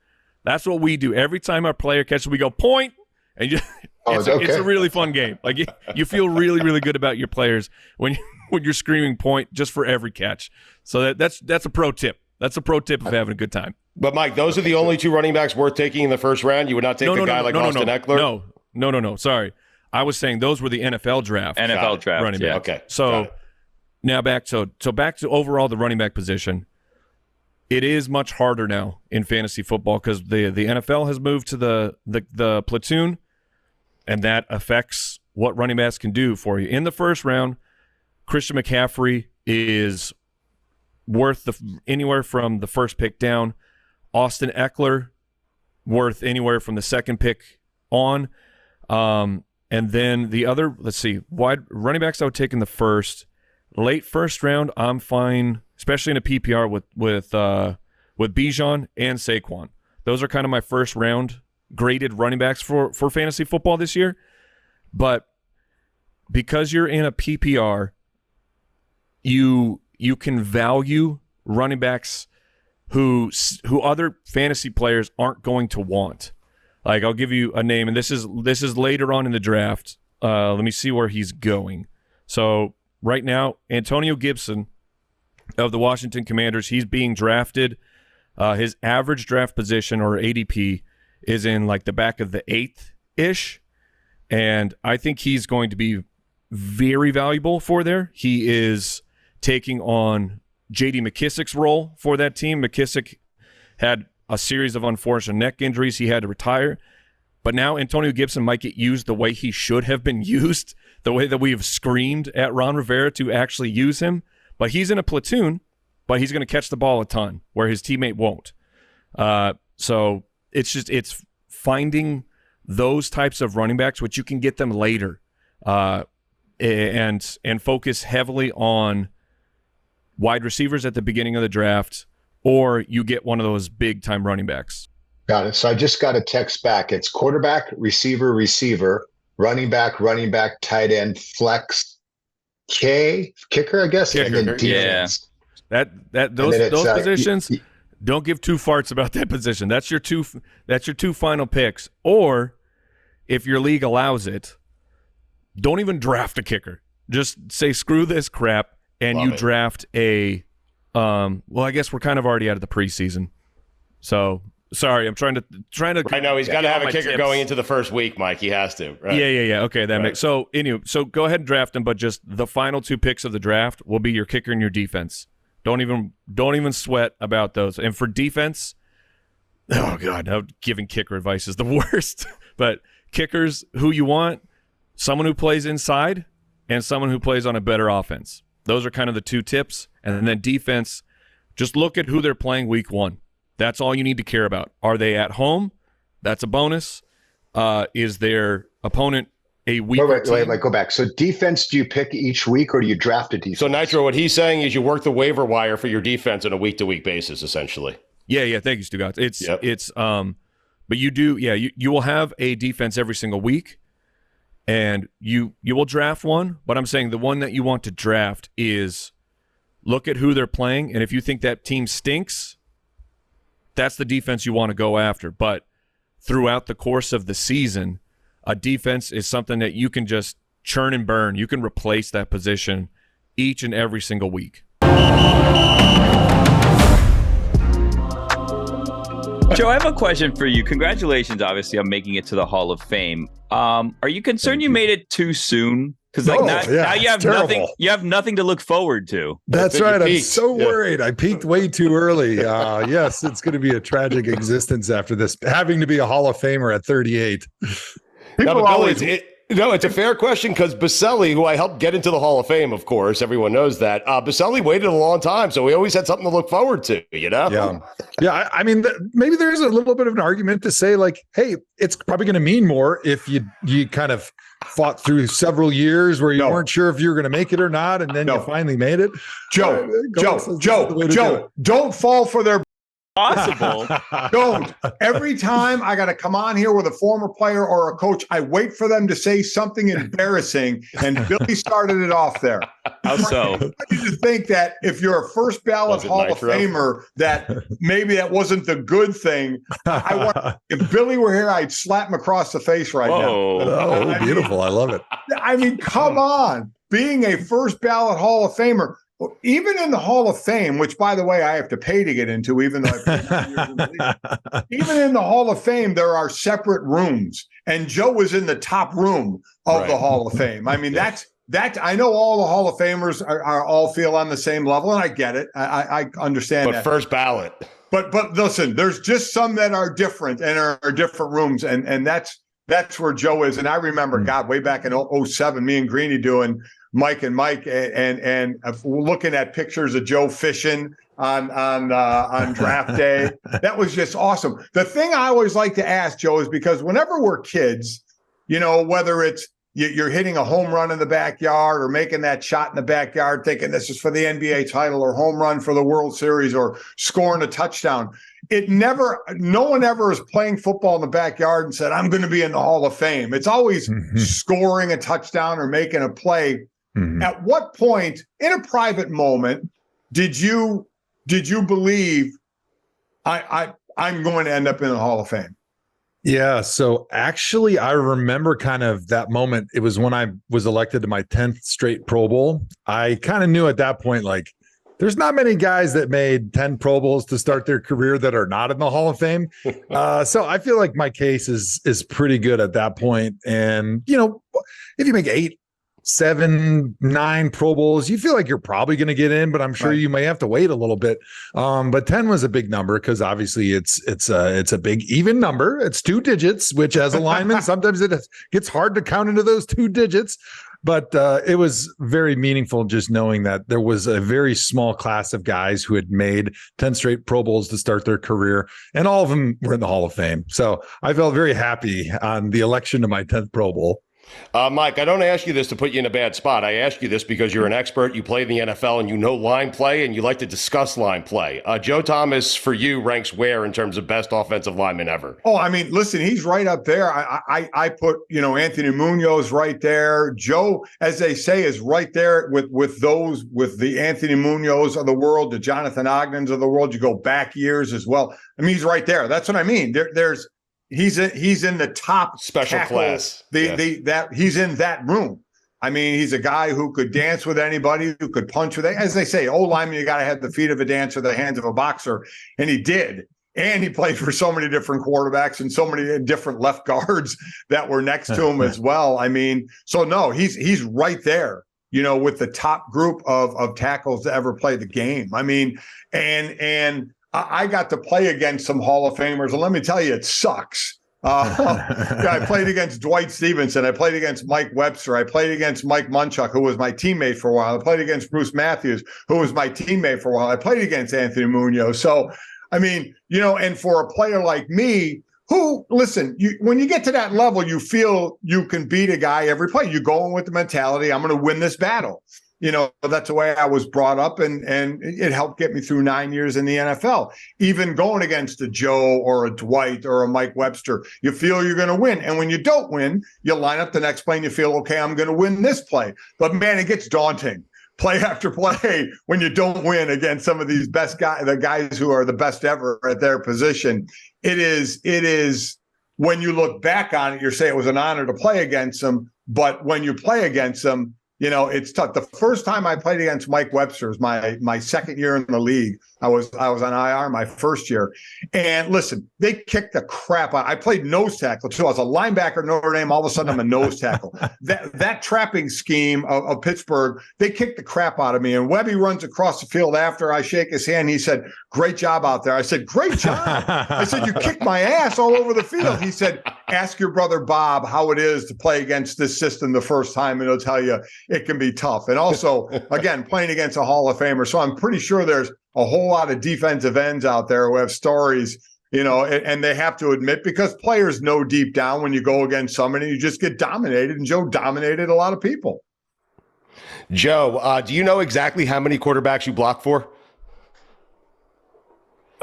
That's what we do. Every time our player catches, we go point, and it's a really fun game. Like you feel really, really good about your players when you're screaming point just for every catch. So that's a pro tip. That's a pro tip of having a good time. But Mike, those are the only 2 running backs worth taking in the 1st round. You would not take a guy like Austin Eckler? No. Sorry. I was saying those were the NFL draft. draft running back. Yeah. Okay. So now back to overall the running back position. It is much harder now in fantasy football because the NFL has moved to the platoon, and that affects what running backs can do for you. In the 1st round, Christian McCaffrey is worth anywhere from the 1st pick down. Austin Eckler worth anywhere from the 2nd pick on. And then the other, wide running backs I would take in the 1st. Late 1st round, I'm fine, especially in a PPR with Bijan and Saquon. Those are kind of my 1st round graded running backs for fantasy football this year. But because you're in a PPR, you can value running backs who other fantasy players aren't going to want. Like, I'll give you a name, and this is later on in the draft. Let me see where he's going. So right now, Antonio Gibson of the Washington Commanders, he's being drafted. His average draft position, or ADP, is in like the back of the 8th-ish, and I think he's going to be very valuable for there. He is taking on J.D. McKissick's role for that team. McKissick had a series of unfortunate neck injuries. He had to retire. But now Antonio Gibson might get used the way he should have been used, the way that we have screamed at Ron Rivera to actually use him. But he's in a platoon, but he's going to catch the ball a ton where his teammate won't. So it's finding those types of running backs, which you can get them later, and focus heavily on wide receivers at the beginning of the draft, or you get one of those big-time running backs. Got it. So I just got a text back. It's quarterback, receiver, running back, tight end, flex, kicker, I guess, Kicker, and then defense. Yeah. Those positions, don't give two farts about that position. That's your two final picks. Or if your league allows it, don't even draft a kicker. Just say screw this crap, and you draft a well, I guess we're kind of already out of the preseason. So sorry, I'm trying to. Right now, he's got to have a kicker going into the first week, Mike. He has to. Right? Yeah. Okay, that makes so. Anyway, so go ahead and draft him, but just the final 2 picks of the draft will be your kicker and your defense. Don't even sweat about those. And for defense, oh god, no, giving kicker advice is the worst. But kickers, who you want, someone who plays inside and someone who plays on a better offense. Those are kind of the 2 tips. And then defense, just look at who they're playing week 1. That's all you need to care about. Are they at home? That's a bonus. Is their opponent a weaker team? Wait, go back. So defense, do you pick each week or do you draft a defense? So Nitro, what he's saying is you work the waiver wire for your defense on a week-to-week basis, essentially. Yeah. Thank you, Stugotz. But you do, you will have a defense every single week, and you will draft one. But I'm saying the one that you want to draft is look at who they're playing, and if you think that team stinks, that's the defense you want to go after. But throughout the course of the season, a defense is something that you can just churn and burn. You can replace that position each and every single week. Joe, I have a question for you. Congratulations, obviously, on making it to the Hall of Fame. Are you concerned you made it too soon? Because now you have terrible. nothing. You have nothing to look forward to. That's right. I'm so worried. I peaked way too early. Yes, it's going to be a tragic existence after this, having to be a Hall of Famer at 38. It's a fair question because Baselli, who I helped get into the Hall of Fame, of course, everyone knows that. Baselli waited a long time, so we always had something to look forward to, you know? Yeah. I mean, maybe there's a little bit of an argument to say, like, hey, it's probably going to mean more if you kind of fought through several years where you weren't sure if you were going to make it or not, and then you finally made it. Joe, don't fall for their possible. Don't. Every time I got to come on here with a former player or a coach, I wait for them to say something embarrassing, and Billy started it off there. How so? I need to think that if you're a first ballot Hall of Famer, that maybe that wasn't the good thing. If Billy were here, I'd slap him across the face right now. Oh, beautiful. I love it. I mean, come on. Being a first ballot Hall of Famer, even in the Hall of Fame, which, by the way, I have to pay to get into, even though even in the Hall of Fame, there are separate rooms, and Joe was in the top room of the Hall of Fame. I mean, that I know all the Hall of Famers are all feel on the same level, and I get it. I understand that. First ballot. But listen, there's just some that are different and are different rooms, and that's where Joe is. And I remember, God, way back in 2007, me and Greeny doing Mike and Mike, and looking at pictures of Joe fishing on draft day. That was just awesome. The thing I always like to ask, Joe, is because whenever we're kids, you know, whether it's you're hitting a home run in the backyard or making that shot in the backyard thinking this is for the NBA title, or home run for the World Series, or scoring a touchdown, no one ever is playing football in the backyard and said, I'm going to be in the Hall of Fame. It's always scoring a touchdown or making a play. At what point in a private moment did you believe I'm going to end up in the Hall of Fame. Yeah. So actually, I remember kind of that moment. It was when I was elected to my 10th straight Pro Bowl. I kind of knew at that point, like, there's not many guys that made 10 Pro Bowls to start their career that are not in the Hall of Fame. So I feel like my case is pretty good at that point. And, you know, if you make 8, 7, 9 Pro Bowls, you feel like you're probably going to get in, but I'm sure you may have to wait a little bit. But 10 was a big number because obviously it's a big even number. It's 2 digits, which as a lineman, sometimes it gets hard to count into those 2 digits. But it was very meaningful just knowing that there was a very small class of guys who had made 10 straight Pro Bowls to start their career, and all of them were in the Hall of Fame. So I felt very happy on the election to my 10th Pro Bowl. Mike, I don't ask you this to put you in a bad spot. I ask you this because you're an expert. You play in the NFL and you know line play and you like to discuss line play. Joe Thomas, for you, ranks where in terms of best offensive lineman ever? Oh, I mean, listen, he's right up there. I put, Anthony Munoz right there. Joe, as they say, is right there with the Anthony Munoz of the world, the Jonathan Ognens of the world. You go back years as well. I mean, he's right there. That's what I mean. He's in the top special tackle, class. He's in that room. I mean, he's a guy who could dance with anybody, who could punch with it. As they say, old lineman, you got to have the feet of a dancer, the hands of a boxer, and he did. And he played for so many different quarterbacks and so many different left guards that were next to him as well. I mean, so no, he's right there, with the top group of tackles to ever play the game. I mean, and I got to play against some Hall of Famers, and let me tell you, it sucks. I played against Dwight Stevenson. I played against Mike Webster. I played against Mike Munchak, who was my teammate for a while. I played against Bruce Matthews, who was my teammate for a while. I played against Anthony Munoz. So, I mean, and for a player like me, who, listen, when you get to that level, you feel you can beat a guy every play. You go in with the mentality, I'm going to win this battle. That's the way I was brought up, and it helped get me through 9 years in the NFL. Even going against a Joe or a Dwight or a Mike Webster, you feel you're going to win. And when you don't win, you line up the next play and you feel, okay, I'm going to win this play. But man, it gets daunting. Play after play when you don't win against some of these best guys, the guys who are the best ever at their position. It is when you look back on it, you say it was an honor to play against them. But when you play against them, it's tough. The first time I played against Mike Webster was my second year in the league. I was on IR my first year. And listen, they kicked the crap out. I played nose tackle too. I was a linebacker at Notre Dame. All of a sudden I'm a nose tackle. That trapping scheme of Pittsburgh, they kicked the crap out of me. And Webby runs across the field after I shake his hand. He said, "Great job out there." I said, "Great job." I said, "You kicked my ass all over the field." He said, "Ask your brother Bob how it is to play against this system the first time, and he'll tell you it can be tough." And also, again, playing against a Hall of Famer. So I'm pretty sure there's a whole lot of defensive ends out there who have stories, and they have to admit, because players know deep down when you go against somebody, you just get dominated, and Joe dominated a lot of people. Joe, do you know exactly how many quarterbacks you blocked for?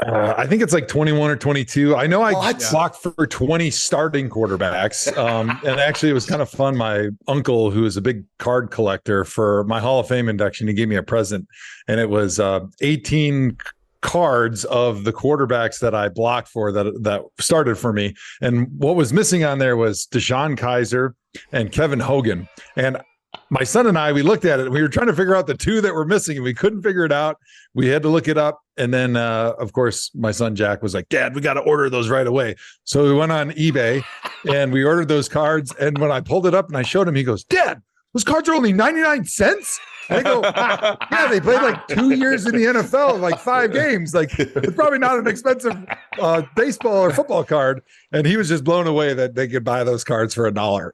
I think it's like 21 or 22. I know I blocked for 20 starting quarterbacks. And actually, it was kind of fun. My uncle, who is a big card collector, for my Hall of Fame induction, he gave me a present. And it was 18 cards of the quarterbacks that I blocked for that started for me. And what was missing on there was DeShone Kizer and Kevin Hogan. And my son and I, we looked at it and we were trying to figure out the 2 that were missing, and we couldn't figure it out. We had to look it up. And then, of course, my son Jack was like, "Dad, we got to order those right away." So we went on eBay and we ordered those cards. And when I pulled it up and I showed him, he goes, "Dad, those cards are only 99 cents. And I go, "Yeah, they played like 2 years in the NFL, like 5 games. Like, it's probably not an expensive baseball or football card." And he was just blown away that they could buy those cards for $1.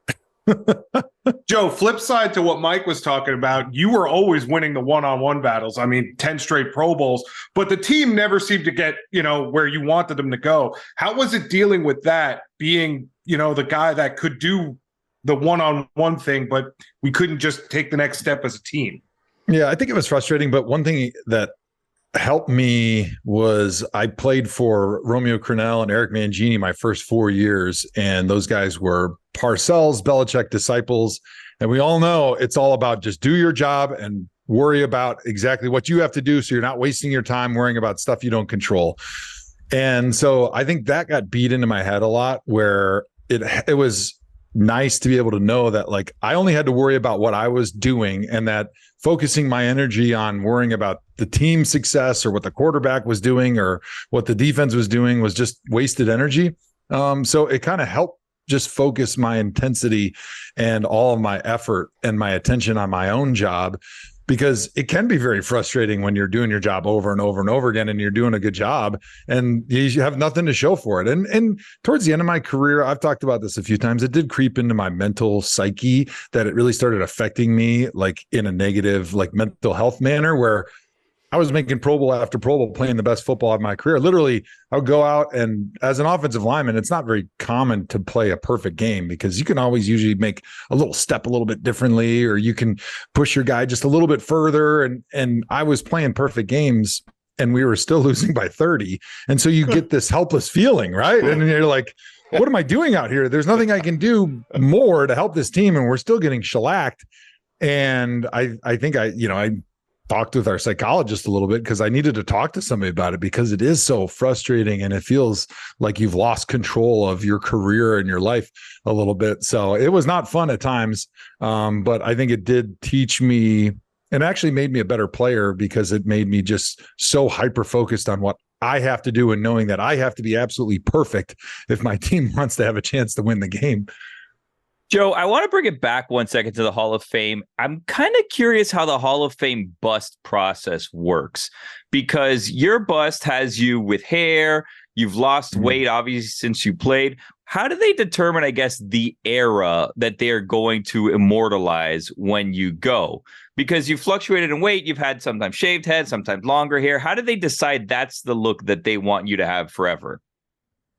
Joe, flip side to what Mike was talking about, you were always winning the one-on-one battles. I mean, 10 straight Pro Bowls, but the team never seemed to get, where you wanted them to go. How was it dealing with that, being, the guy that could do the one-on-one thing, but we couldn't just take the next step as a team? Yeah, I think it was frustrating, but one thing that helped me was I played for Romeo Crennel and Eric Mangini my first 4 years, and those guys were Parcells, Belichick disciples. And we all know it's all about just do your job and worry about exactly what you have to do, so you're not wasting your time worrying about stuff you don't control. And so I think that got beat into my head a lot, where it was nice to be able to know that like I only had to worry about what I was doing, and that focusing my energy on worrying about the team's success or what the quarterback was doing or what the defense was doing was just wasted energy. So it kind of helped just focus my intensity and all of my effort and my attention on my own job, because it can be very frustrating when you're doing your job over and over and over again and you're doing a good job and you have nothing to show for it. And towards the end of my career, I've talked about this a few times, it did creep into my mental psyche that it really started affecting me like in a negative, like mental health manner, where I was making Pro Bowl after Pro Bowl, playing the best football of my career. Literally, I would go out, and as an offensive lineman, it's not very common to play a perfect game because you can always usually make a little step a little bit differently, or you can push your guy just a little bit further. And I was playing perfect games, and we were still losing by 30. And so you get this helpless feeling, right? And you're like, what am I doing out here? There's nothing I can do more to help this team, and we're still getting shellacked. And I think I talked with our psychologist a little bit because I needed to talk to somebody about it, because it is so frustrating and it feels like you've lost control of your career and your life a little bit. So it was not fun at times. But I think it did teach me, and actually made me a better player, because it made me just so hyper focused on what I have to do and knowing that I have to be absolutely perfect if my team wants to have a chance to win the game. Joe, I want to bring it back 1 second to the Hall of Fame. I'm kind of curious how the Hall of Fame bust process works, because your bust has you with hair. You've lost weight, obviously, since you played. How do they determine, I guess, the era that they're going to immortalize when you go? Because you fluctuated in weight. You've had sometimes shaved head, sometimes longer hair. How do they decide that's the look that they want you to have forever?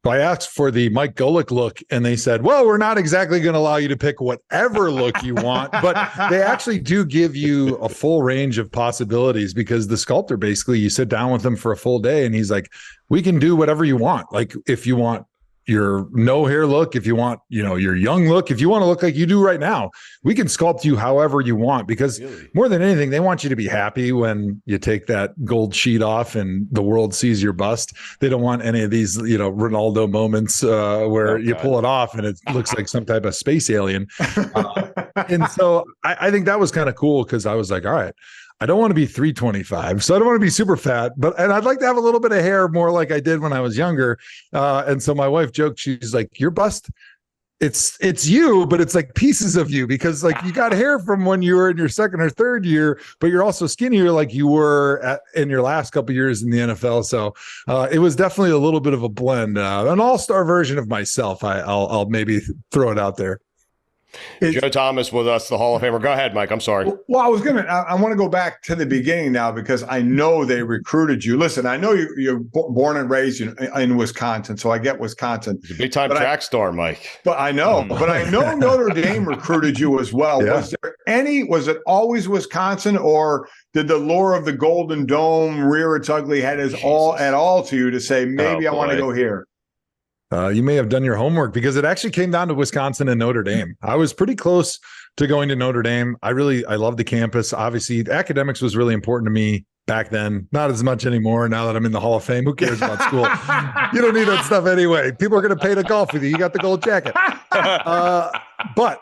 I asked for the Mike Golick look, and they said, well, we're not exactly going to allow you to pick whatever look you want, but they actually do give you a full range of possibilities, because the sculptor, basically, you sit down with him for a full day and he's like, we can do whatever you want. Like if you want your no hair look, if you want, your young look, if you want to look like you do right now, we can sculpt you however you want, because more than anything, they want you to be happy when you take that gold sheet off and the world sees your bust. They don't want any of these, Ronaldo moments where you pull it off and it looks like some type of space alien. And so I think that was kind of cool, because I was like, all right, I don't want to be 325, so I don't want to be super fat, and I'd like to have a little bit of hair more like I did when I was younger. And so my wife joked, she's like, your bust, it's you, but it's like pieces of you, because like you got hair from when you were in your second or third year, but you're also skinnier like you were in your last couple of years in the NFL. So it was definitely a little bit of a blend, an all-star version of myself. I'll maybe throw it out there. Joe Thomas with us, the Hall of Famer. Go ahead, Mike. I'm sorry. Well, I want to go back to the beginning now, because I know they recruited you. Listen, I know you're born and raised in Wisconsin, so I get Wisconsin. He's a big-time track star, Mike. But I know Notre Dame recruited you as well. Yeah. Was it always Wisconsin, or did the lure of the Golden Dome rear its ugly head at all to you to say, maybe I want to go here? You may have done your homework, because it actually came down to Wisconsin and Notre Dame. I was pretty close to going to Notre Dame. I love the campus. Obviously, the academics was really important to me back then. Not as much anymore now that I'm in the Hall of Fame. Who cares about school? You don't need that stuff anyway. People are going to pay to golf with you. You got the gold jacket. But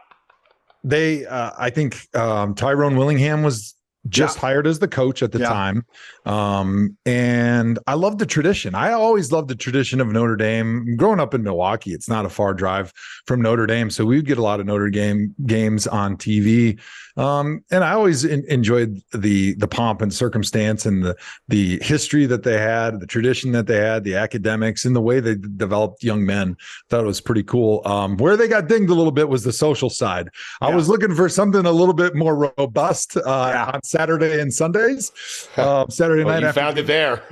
I think Tyrone Willingham was just hired as the coach at the time. And I love the tradition. I always loved the tradition of Notre Dame. Growing up in Milwaukee, it's not a far drive from Notre Dame, so we would get a lot of Notre Dame games on TV. And I always enjoyed the pomp and circumstance and the history that they had, the tradition that they had, the academics, and the way they developed young men. Thought it was pretty cool. Where they got dinged a little bit was the social side. I was looking for something a little bit more robust on Saturday and Sundays. Saturday night. You found it there.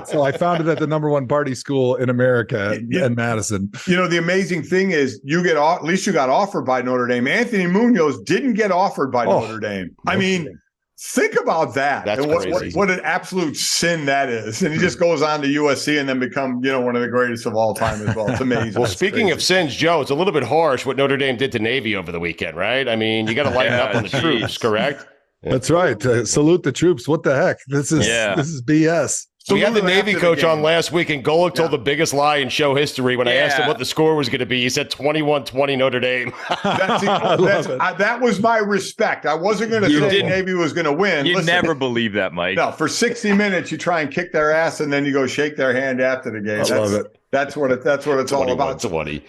So I found it at the #1 party school in America in Madison. The amazing thing is at least you got offered by Notre Dame. Anthony Munoz didn't get offered by Notre Dame. I mean, think about that. That's crazy. What an absolute sin that is. And he just goes on to USC and then become, one of the greatest of all time as well. It's amazing. Well, speaking of sins, Joe, it's a little bit harsh what Notre Dame did to Navy over the weekend, right? I mean, you got to lighten up on the troops, correct? That's right. Salute the troops. What the heck? This is BS. We had the Navy coach on last week, and Golick told the biggest lie in show history when I asked him what the score was going to be. He said 21-20 Notre Dame. That was my respect. I wasn't going to say Navy was going to win. You never believe that, Mike. No, for 60 minutes, you try and kick their ass, and then you go shake their hand after the game. I love it. That's what it's all about. 20.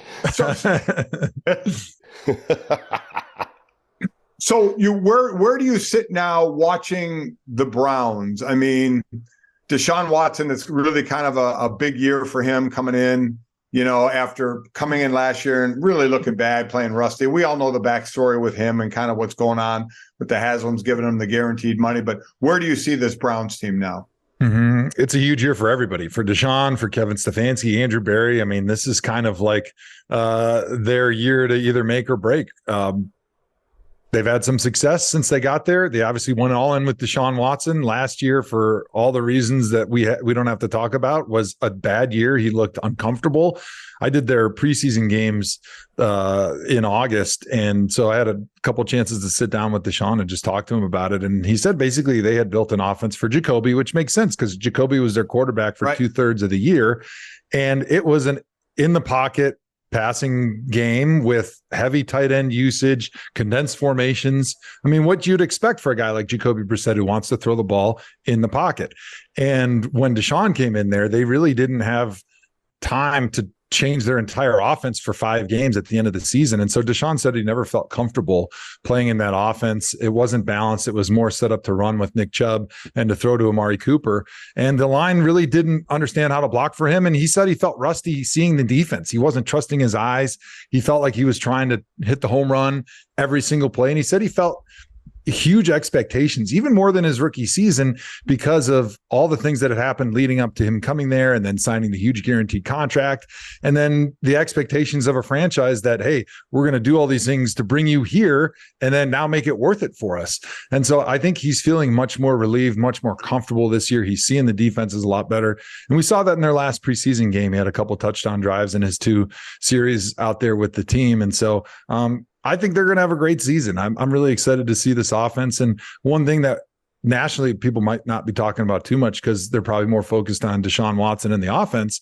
So where do you sit now watching the Browns? I mean, Deshaun Watson, it's really kind of a big year for him coming in, after coming in last year and really looking bad, playing rusty. We all know the backstory with him and kind of what's going on with the Haslams giving him the guaranteed money. But where do you see this Browns team now? Mm-hmm. It's a huge year for everybody, for Deshaun, for Kevin Stefanski, Andrew Berry. I mean, this is kind of like their year to either make or break. They've had some success since they got there. They obviously went all in with Deshaun Watson last year for all the reasons that we don't have to talk about. Was a bad year. He looked uncomfortable. I did their preseason games in August, and so I had a couple chances to sit down with Deshaun and just talk to him about it. And he said basically they had built an offense for Jacoby, which makes sense because Jacoby was their quarterback for 2/3 of the year, and it was an in the pocket passing game with heavy tight end usage, condensed formations. I mean, what you'd expect for a guy like Jacoby Brissett who wants to throw the ball in the pocket. And when Deshaun came in there, they really didn't have time to change their entire offense for 5 games at the end of the season. And so Deshaun said he never felt comfortable playing in that offense. It wasn't balanced. It was more set up to run with Nick Chubb and to throw to Amari Cooper. And the line really didn't understand how to block for him. And he said he felt rusty seeing the defense. He wasn't trusting his eyes. He felt like he was trying to hit the home run every single play. And he said he felt huge expectations, even more than his rookie season, because of all the things that had happened leading up to him coming there and then signing the huge guaranteed contract. And then the expectations of a franchise that, hey, we're going to do all these things to bring you here and then now make it worth it for us. And so I think he's feeling much more relieved, much more comfortable this year. He's seeing the defenses a lot better. And we saw that in their last preseason game. He had a couple touchdown drives in his 2 series out there with the team. And so, I think they're going to have a great season. I'm really excited to see this offense. And one thing that nationally people might not be talking about too much because they're probably more focused on Deshaun Watson and the offense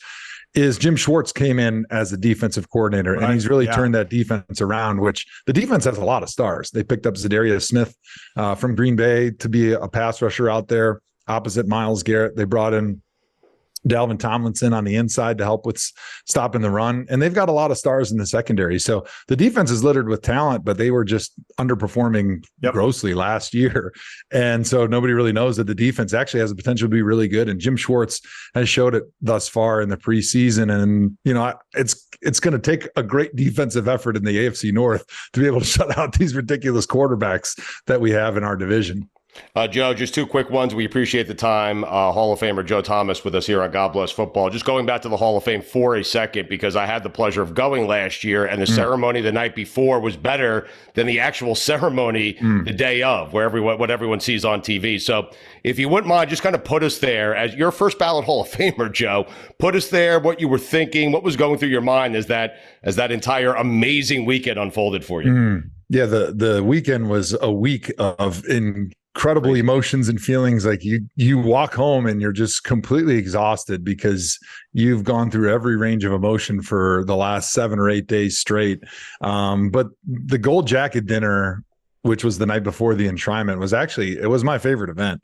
is Jim Schwartz came in as a defensive coordinator, and he's really turned that defense around, which the defense has a lot of stars. They picked up Zadarius Smith from Green Bay to be a pass rusher out there opposite Myles Garrett. They brought in Dalvin Tomlinson on the inside to help with stopping the run. And they've got a lot of stars in the secondary. So the defense is littered with talent, but they were just underperforming grossly last year. And so nobody really knows that the defense actually has the potential to be really good. And Jim Schwartz has showed it thus far in the preseason. And, it's going to take a great defensive effort in the AFC North to be able to shut out these ridiculous quarterbacks that we have in our division. Joe, just 2 quick ones. We appreciate the time. Hall of Famer Joe Thomas with us here on God Bless Football. Just going back to the Hall of Fame for a second, because I had the pleasure of going last year, and the ceremony the night before was better than the actual ceremony the day of, where what everyone sees on TV. So if you wouldn't mind, just kind of put us there as your first ballot Hall of Famer, Joe. Put us there, what you were thinking, what was going through your mind as that entire amazing weekend unfolded for you. Yeah, the weekend was a week of incredible emotions and feelings. Like you walk home and you're just completely exhausted because you've gone through every range of emotion for the last 7 or 8 days straight. But the gold jacket dinner, which was the night before the enshrinement, it was my favorite event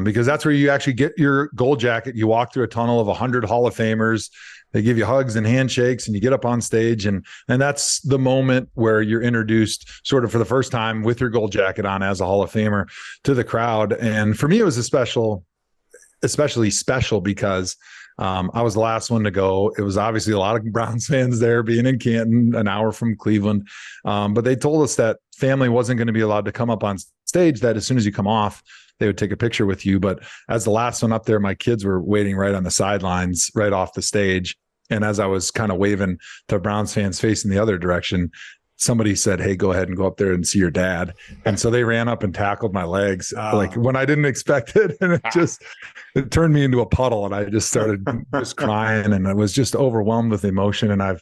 because that's where you actually get your gold jacket. You walk through a tunnel of 100 Hall of Famers. They give you hugs and handshakes and you get up on stage. And that's the moment where you're introduced sort of for the first time with your gold jacket on as a Hall of Famer to the crowd. And for me, it was especially special because I was the last one to go. It was obviously a lot of Browns fans there, being in Canton, an hour from Cleveland. But they told us that family wasn't going to be allowed to come up on stage, that as soon as you come off, they would take a picture with you. But as the last one up there, my kids were waiting right on the sidelines, right off the stage. And as I was kind of waving to Browns fans facing the other direction, somebody said, "Hey, go ahead and go up there and see your dad." And so they ran up and tackled my legs like when I didn't expect it. And it turned me into a puddle, and I just started just crying, and I was just overwhelmed with emotion. And I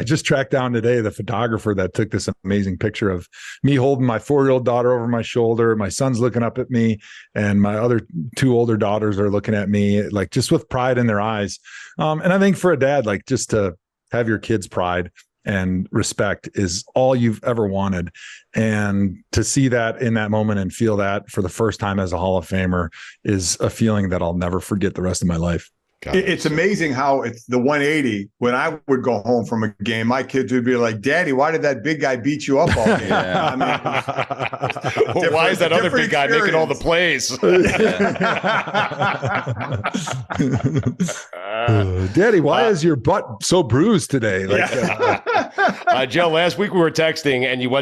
just tracked down today the photographer that took this amazing picture of me holding my 4-year-old daughter over my shoulder. My son's looking up at me, and my other 2 older daughters are looking at me, like just with pride in their eyes. And I think for a dad, like just to have your kids' pride and respect is all you've ever wanted. And to see that in that moment and feel that for the first time as a Hall of Famer is a feeling that I'll never forget the rest of my life. It's amazing how it's the 180. When I would go home from a game, my kids would be like, "Daddy, why did that big guy beat you up all game?" I mean, well, why is that other big guy making all the plays? Daddy, why is your butt so bruised today? Joe, last week we were texting, and you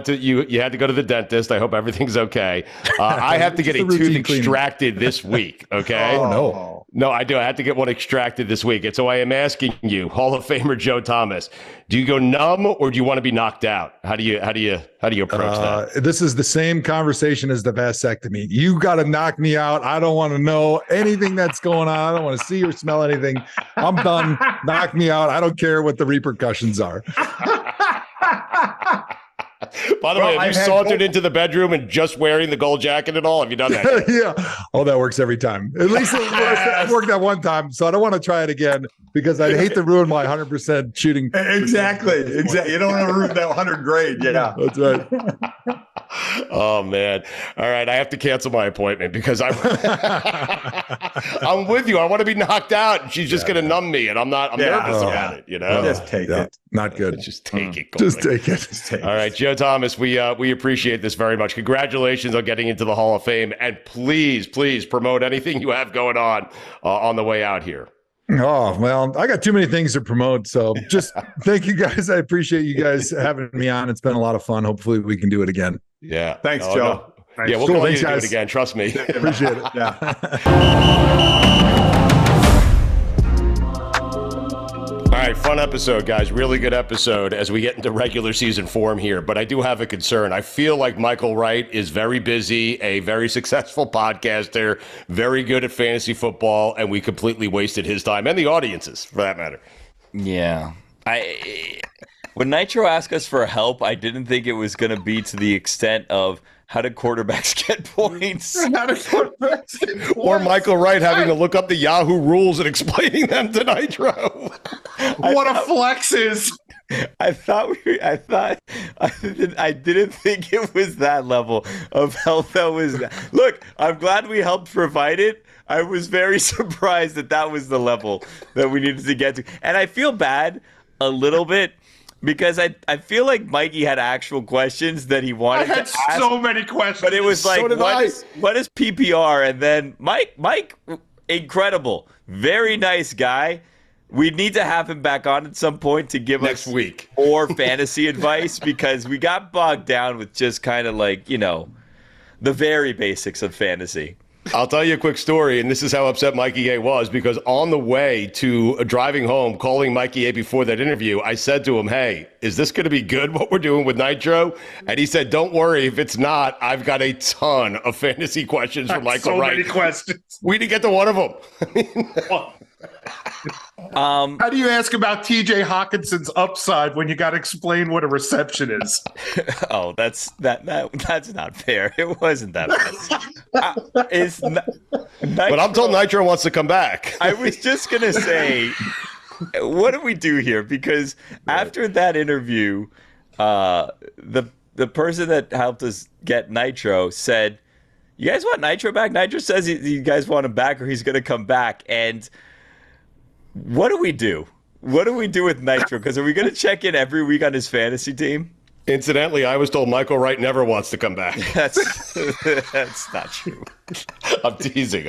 had to go to the dentist. I hope everything's okay. I have to get a tooth extracted this week. Okay. Oh, no, I do. I had to get one extracted this week. And so I am asking you, Hall of Famer Joe Thomas, do you go numb or do you want to be knocked out? How do you approach that? This is the same conversation as the vasectomy. You got to knock me out. I don't want to know anything that's going on. I don't want to see or smell anything. I'm done. Knock me out. I don't care what the repercussions are. By the way, have you sauntered into the bedroom and just wearing the gold jacket and all? Have you done that? Yeah. Oh, that works every time. At least it worked that one time. So I don't want to try it again because I'd hate to ruin my 100% shooting. Exactly. You don't want to ruin that 100 grade. Yeah. That's right. Oh, man. All right. I have to cancel my appointment because I'm with you. I want to be knocked out. She's just going to numb me, and I'm nervous about it, you know? Just take it. Not good. Just take it. Just take it. All right, Joe Thomas, we appreciate this very much. Congratulations on getting into the Hall of Fame, and please promote anything you have going on the way out here. Oh, well, I got too many things to promote. So just thank you guys. I appreciate you guys having me on. It's been a lot of fun. Hopefully we can do it again. Yeah. Thanks, Joe. No. Yeah, we'll call you to do it again. Trust me. Appreciate it. Yeah. All right, fun episode, guys. Really good episode as we get into regular season form here. But I do have a concern. I feel like Michael Wright is very busy, a very successful podcaster, very good at fantasy football, and we completely wasted his time and the audience's, for that matter. Yeah. When Nitro asked us for help, I didn't think it was going to be to the extent of how do quarterbacks get points? Or Michael Wright having to look up the Yahoo rules and explaining them to Nitro. What a flex is. I didn't think it was that level of help. Look, I'm glad we helped provide it. I was very surprised that was the level that we needed to get to. And I feel bad a little bit because I feel like Mikey had actual questions that he wanted to ask. So many questions. But it was like, what is PPR? And then Mike, incredible. Very nice guy. We need to have him back on at some point to give next us week more fantasy advice because we got bogged down with just kind of like, the very basics of fantasy. I'll tell you a quick story, and this is how upset Mikey A was, because on the way to driving home, calling Mikey A before that interview, I said to him, hey, is this going to be good, what we're doing with Nitro? And he said, don't worry, if it's not, I've got a ton of fantasy questions for Michael Wright. So many questions. We didn't get to one of them. How do you ask about TJ Hawkinson's upside when you got to explain what a reception is? Oh, that's not fair. It wasn't that bad. But I'm told Nitro wants to come back. I was just going to say, what do we do here? Because after that interview, the person that helped us get Nitro said, you guys want Nitro back? Nitro says you guys want him back or he's going to come back. And what do we do? What do we do with Nitro? Because are we going to check in every week on his fantasy team? Incidentally, I was told Michael Wright never wants to come back. That's not true. I'm teasing.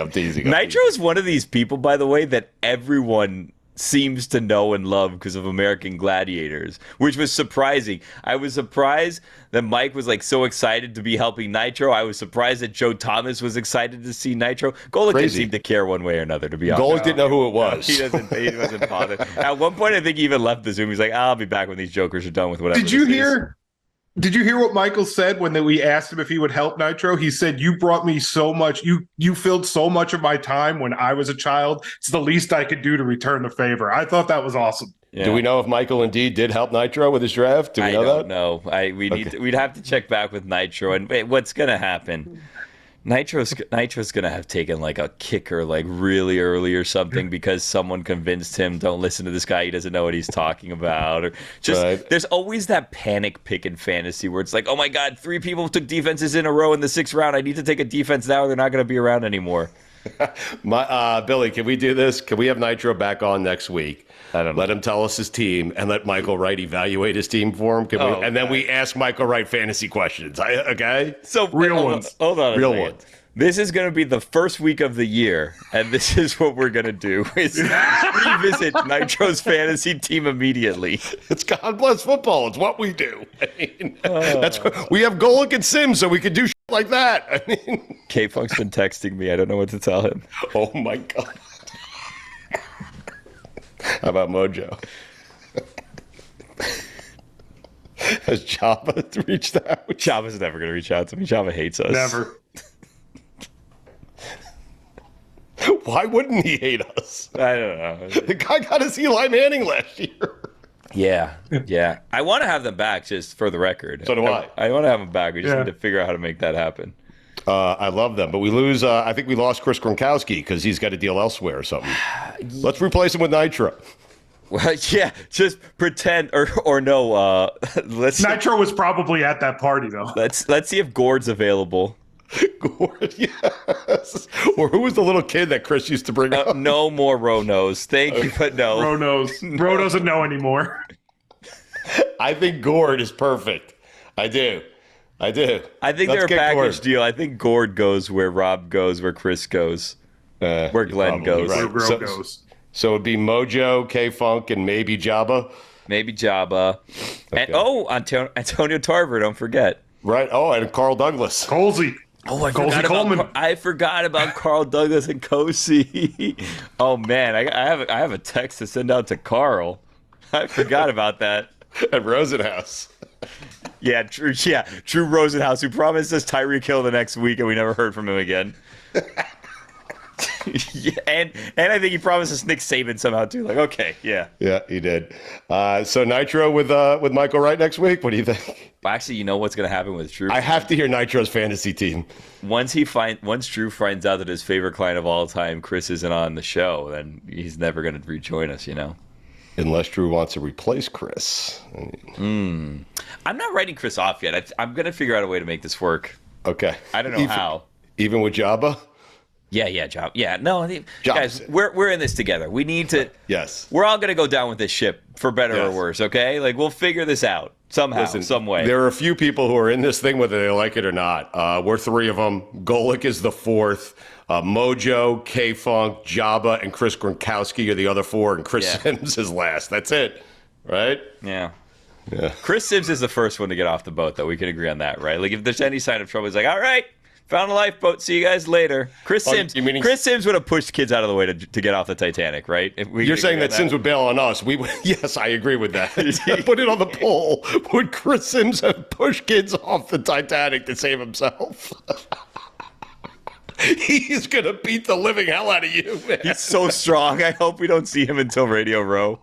Nitro is one of these people, by the way, that everyone seems to know and love because of American Gladiators, which was surprising. I was surprised that Mike was like so excited to be helping Nitro. I was surprised that Joe Thomas was excited to see Nitro. Golic didn't seem to care one way or another, to be honest. Golic didn't know who it was. He wasn't bothered. At one point, I think he even left the Zoom. He's like, I'll be back when these jokers are done with whatever. Did you hear Did you hear what Michael said when we asked him if he would help Nitro? He said, "You brought me so much. You filled so much of my time when I was a child. It's the least I could do to return the favor." I thought that was awesome. Yeah. Do we know if Michael indeed did help Nitro with his draft? Do we know that? I don't know. We'd have to check back with Nitro. And wait, what's gonna happen? Nitro's gonna have taken like a kicker like really early or something because someone convinced him, don't listen to this guy, he doesn't know what he's talking about. Or just There's always that panic pick in fantasy where it's like, oh my god, 3 people took defenses in a row in the 6th round. I need to take a defense now, or they're not gonna be around anymore. Billy, can we do this? Can we have Nitro back on next week? I don't know. Let him tell us his team and let Michael Wright evaluate his team for him. And then we ask Michael Wright fantasy questions. Okay? So real ones. Hold on. Real ones. This is going to be the first week of the year, and this is what we're going to do: is revisit Nitro's fantasy team immediately. It's God bless football. It's what we do. I mean, we have Golick and Sims, so we can do shit like that. I mean, K-Funk's been texting me. I don't know what to tell him. Oh my god. How about Mojo? Has Jabba reached out? Jabba's never going to reach out to me. Jabba hates us. Never. Why wouldn't he hate us? I don't know. The guy got his Eli Manning last year. Yeah. I want to have them back, just for the record. So do I. I want to have them back. We just need to figure out how to make that happen. I love them, but we lose. I think we lost Chris Gronkowski because he's got a deal elsewhere or something. Let's replace him with Nitro. Well, yeah, just pretend or no. Nitro was probably at that party though. Let's see if Gord's available. Gord, yes. Or who was the little kid that Chris used to bring up? No more Ronos. Thank you, but no. Ro doesn't know anymore. I think Gord is perfect. I do. I think they're a package deal. I think Gord goes where Rob goes, where Chris goes, where Glenn goes. Right. Where Gro goes. So it'd be Mojo, K-Funk, and maybe Jabba. Maybe Jabba. Okay. And Antonio Tarver, don't forget. Right. Oh, and Carl Douglas. Colsey. Oh, I forgot about Carl Douglas and Kosi. Oh man, I have a text to send out to Carl. I forgot about that. At Rosenhaus. Yeah, Drew Rosenhaus, who promised us Tyreek Hill the next week, and we never heard from him again. Yeah, and I think he promised us Nick Saban somehow too. Like, okay, yeah. Yeah, he did. So Nitro with Michael Wright next week. What do you think? Actually, you know what's going to happen with Drew? I have to hear Nitro's fantasy team. Once Drew finds out that his favorite client of all time, Chris, isn't on the show, then he's never going to rejoin us. You know. Unless Drew wants to replace Chris. I'm not writing Chris off yet. I'm going to figure out a way to make this work. Okay. I don't know how. Even with Jabba? Yeah, Jabba. Yeah, no, guys, we're in this together. We need to. Yes. We're all going to go down with this ship, for better or worse, okay? Like, we'll figure this out somehow, some way. There are a few people who are in this thing, whether they like it or not. We're 3 of them. Golick is the 4th. Mojo, K-Funk, Jabba, and Chris Gronkowski are the other 4, and Chris Sims is last. That's it, right? Yeah. Chris Sims is the first one to get off the boat, though. We can agree on that, right? Like, if there's any sign of trouble, he's like, all right, found a lifeboat. See you guys later. Chris Sims would have pushed kids out of the way to get off the Titanic, right? You're saying that Sims would bail on us. Yes, I agree with that. Put it on the poll. Would Chris Sims have pushed kids off the Titanic to save himself? He's going to beat the living hell out of you, man. He's so strong. I hope we don't see him until Radio Row.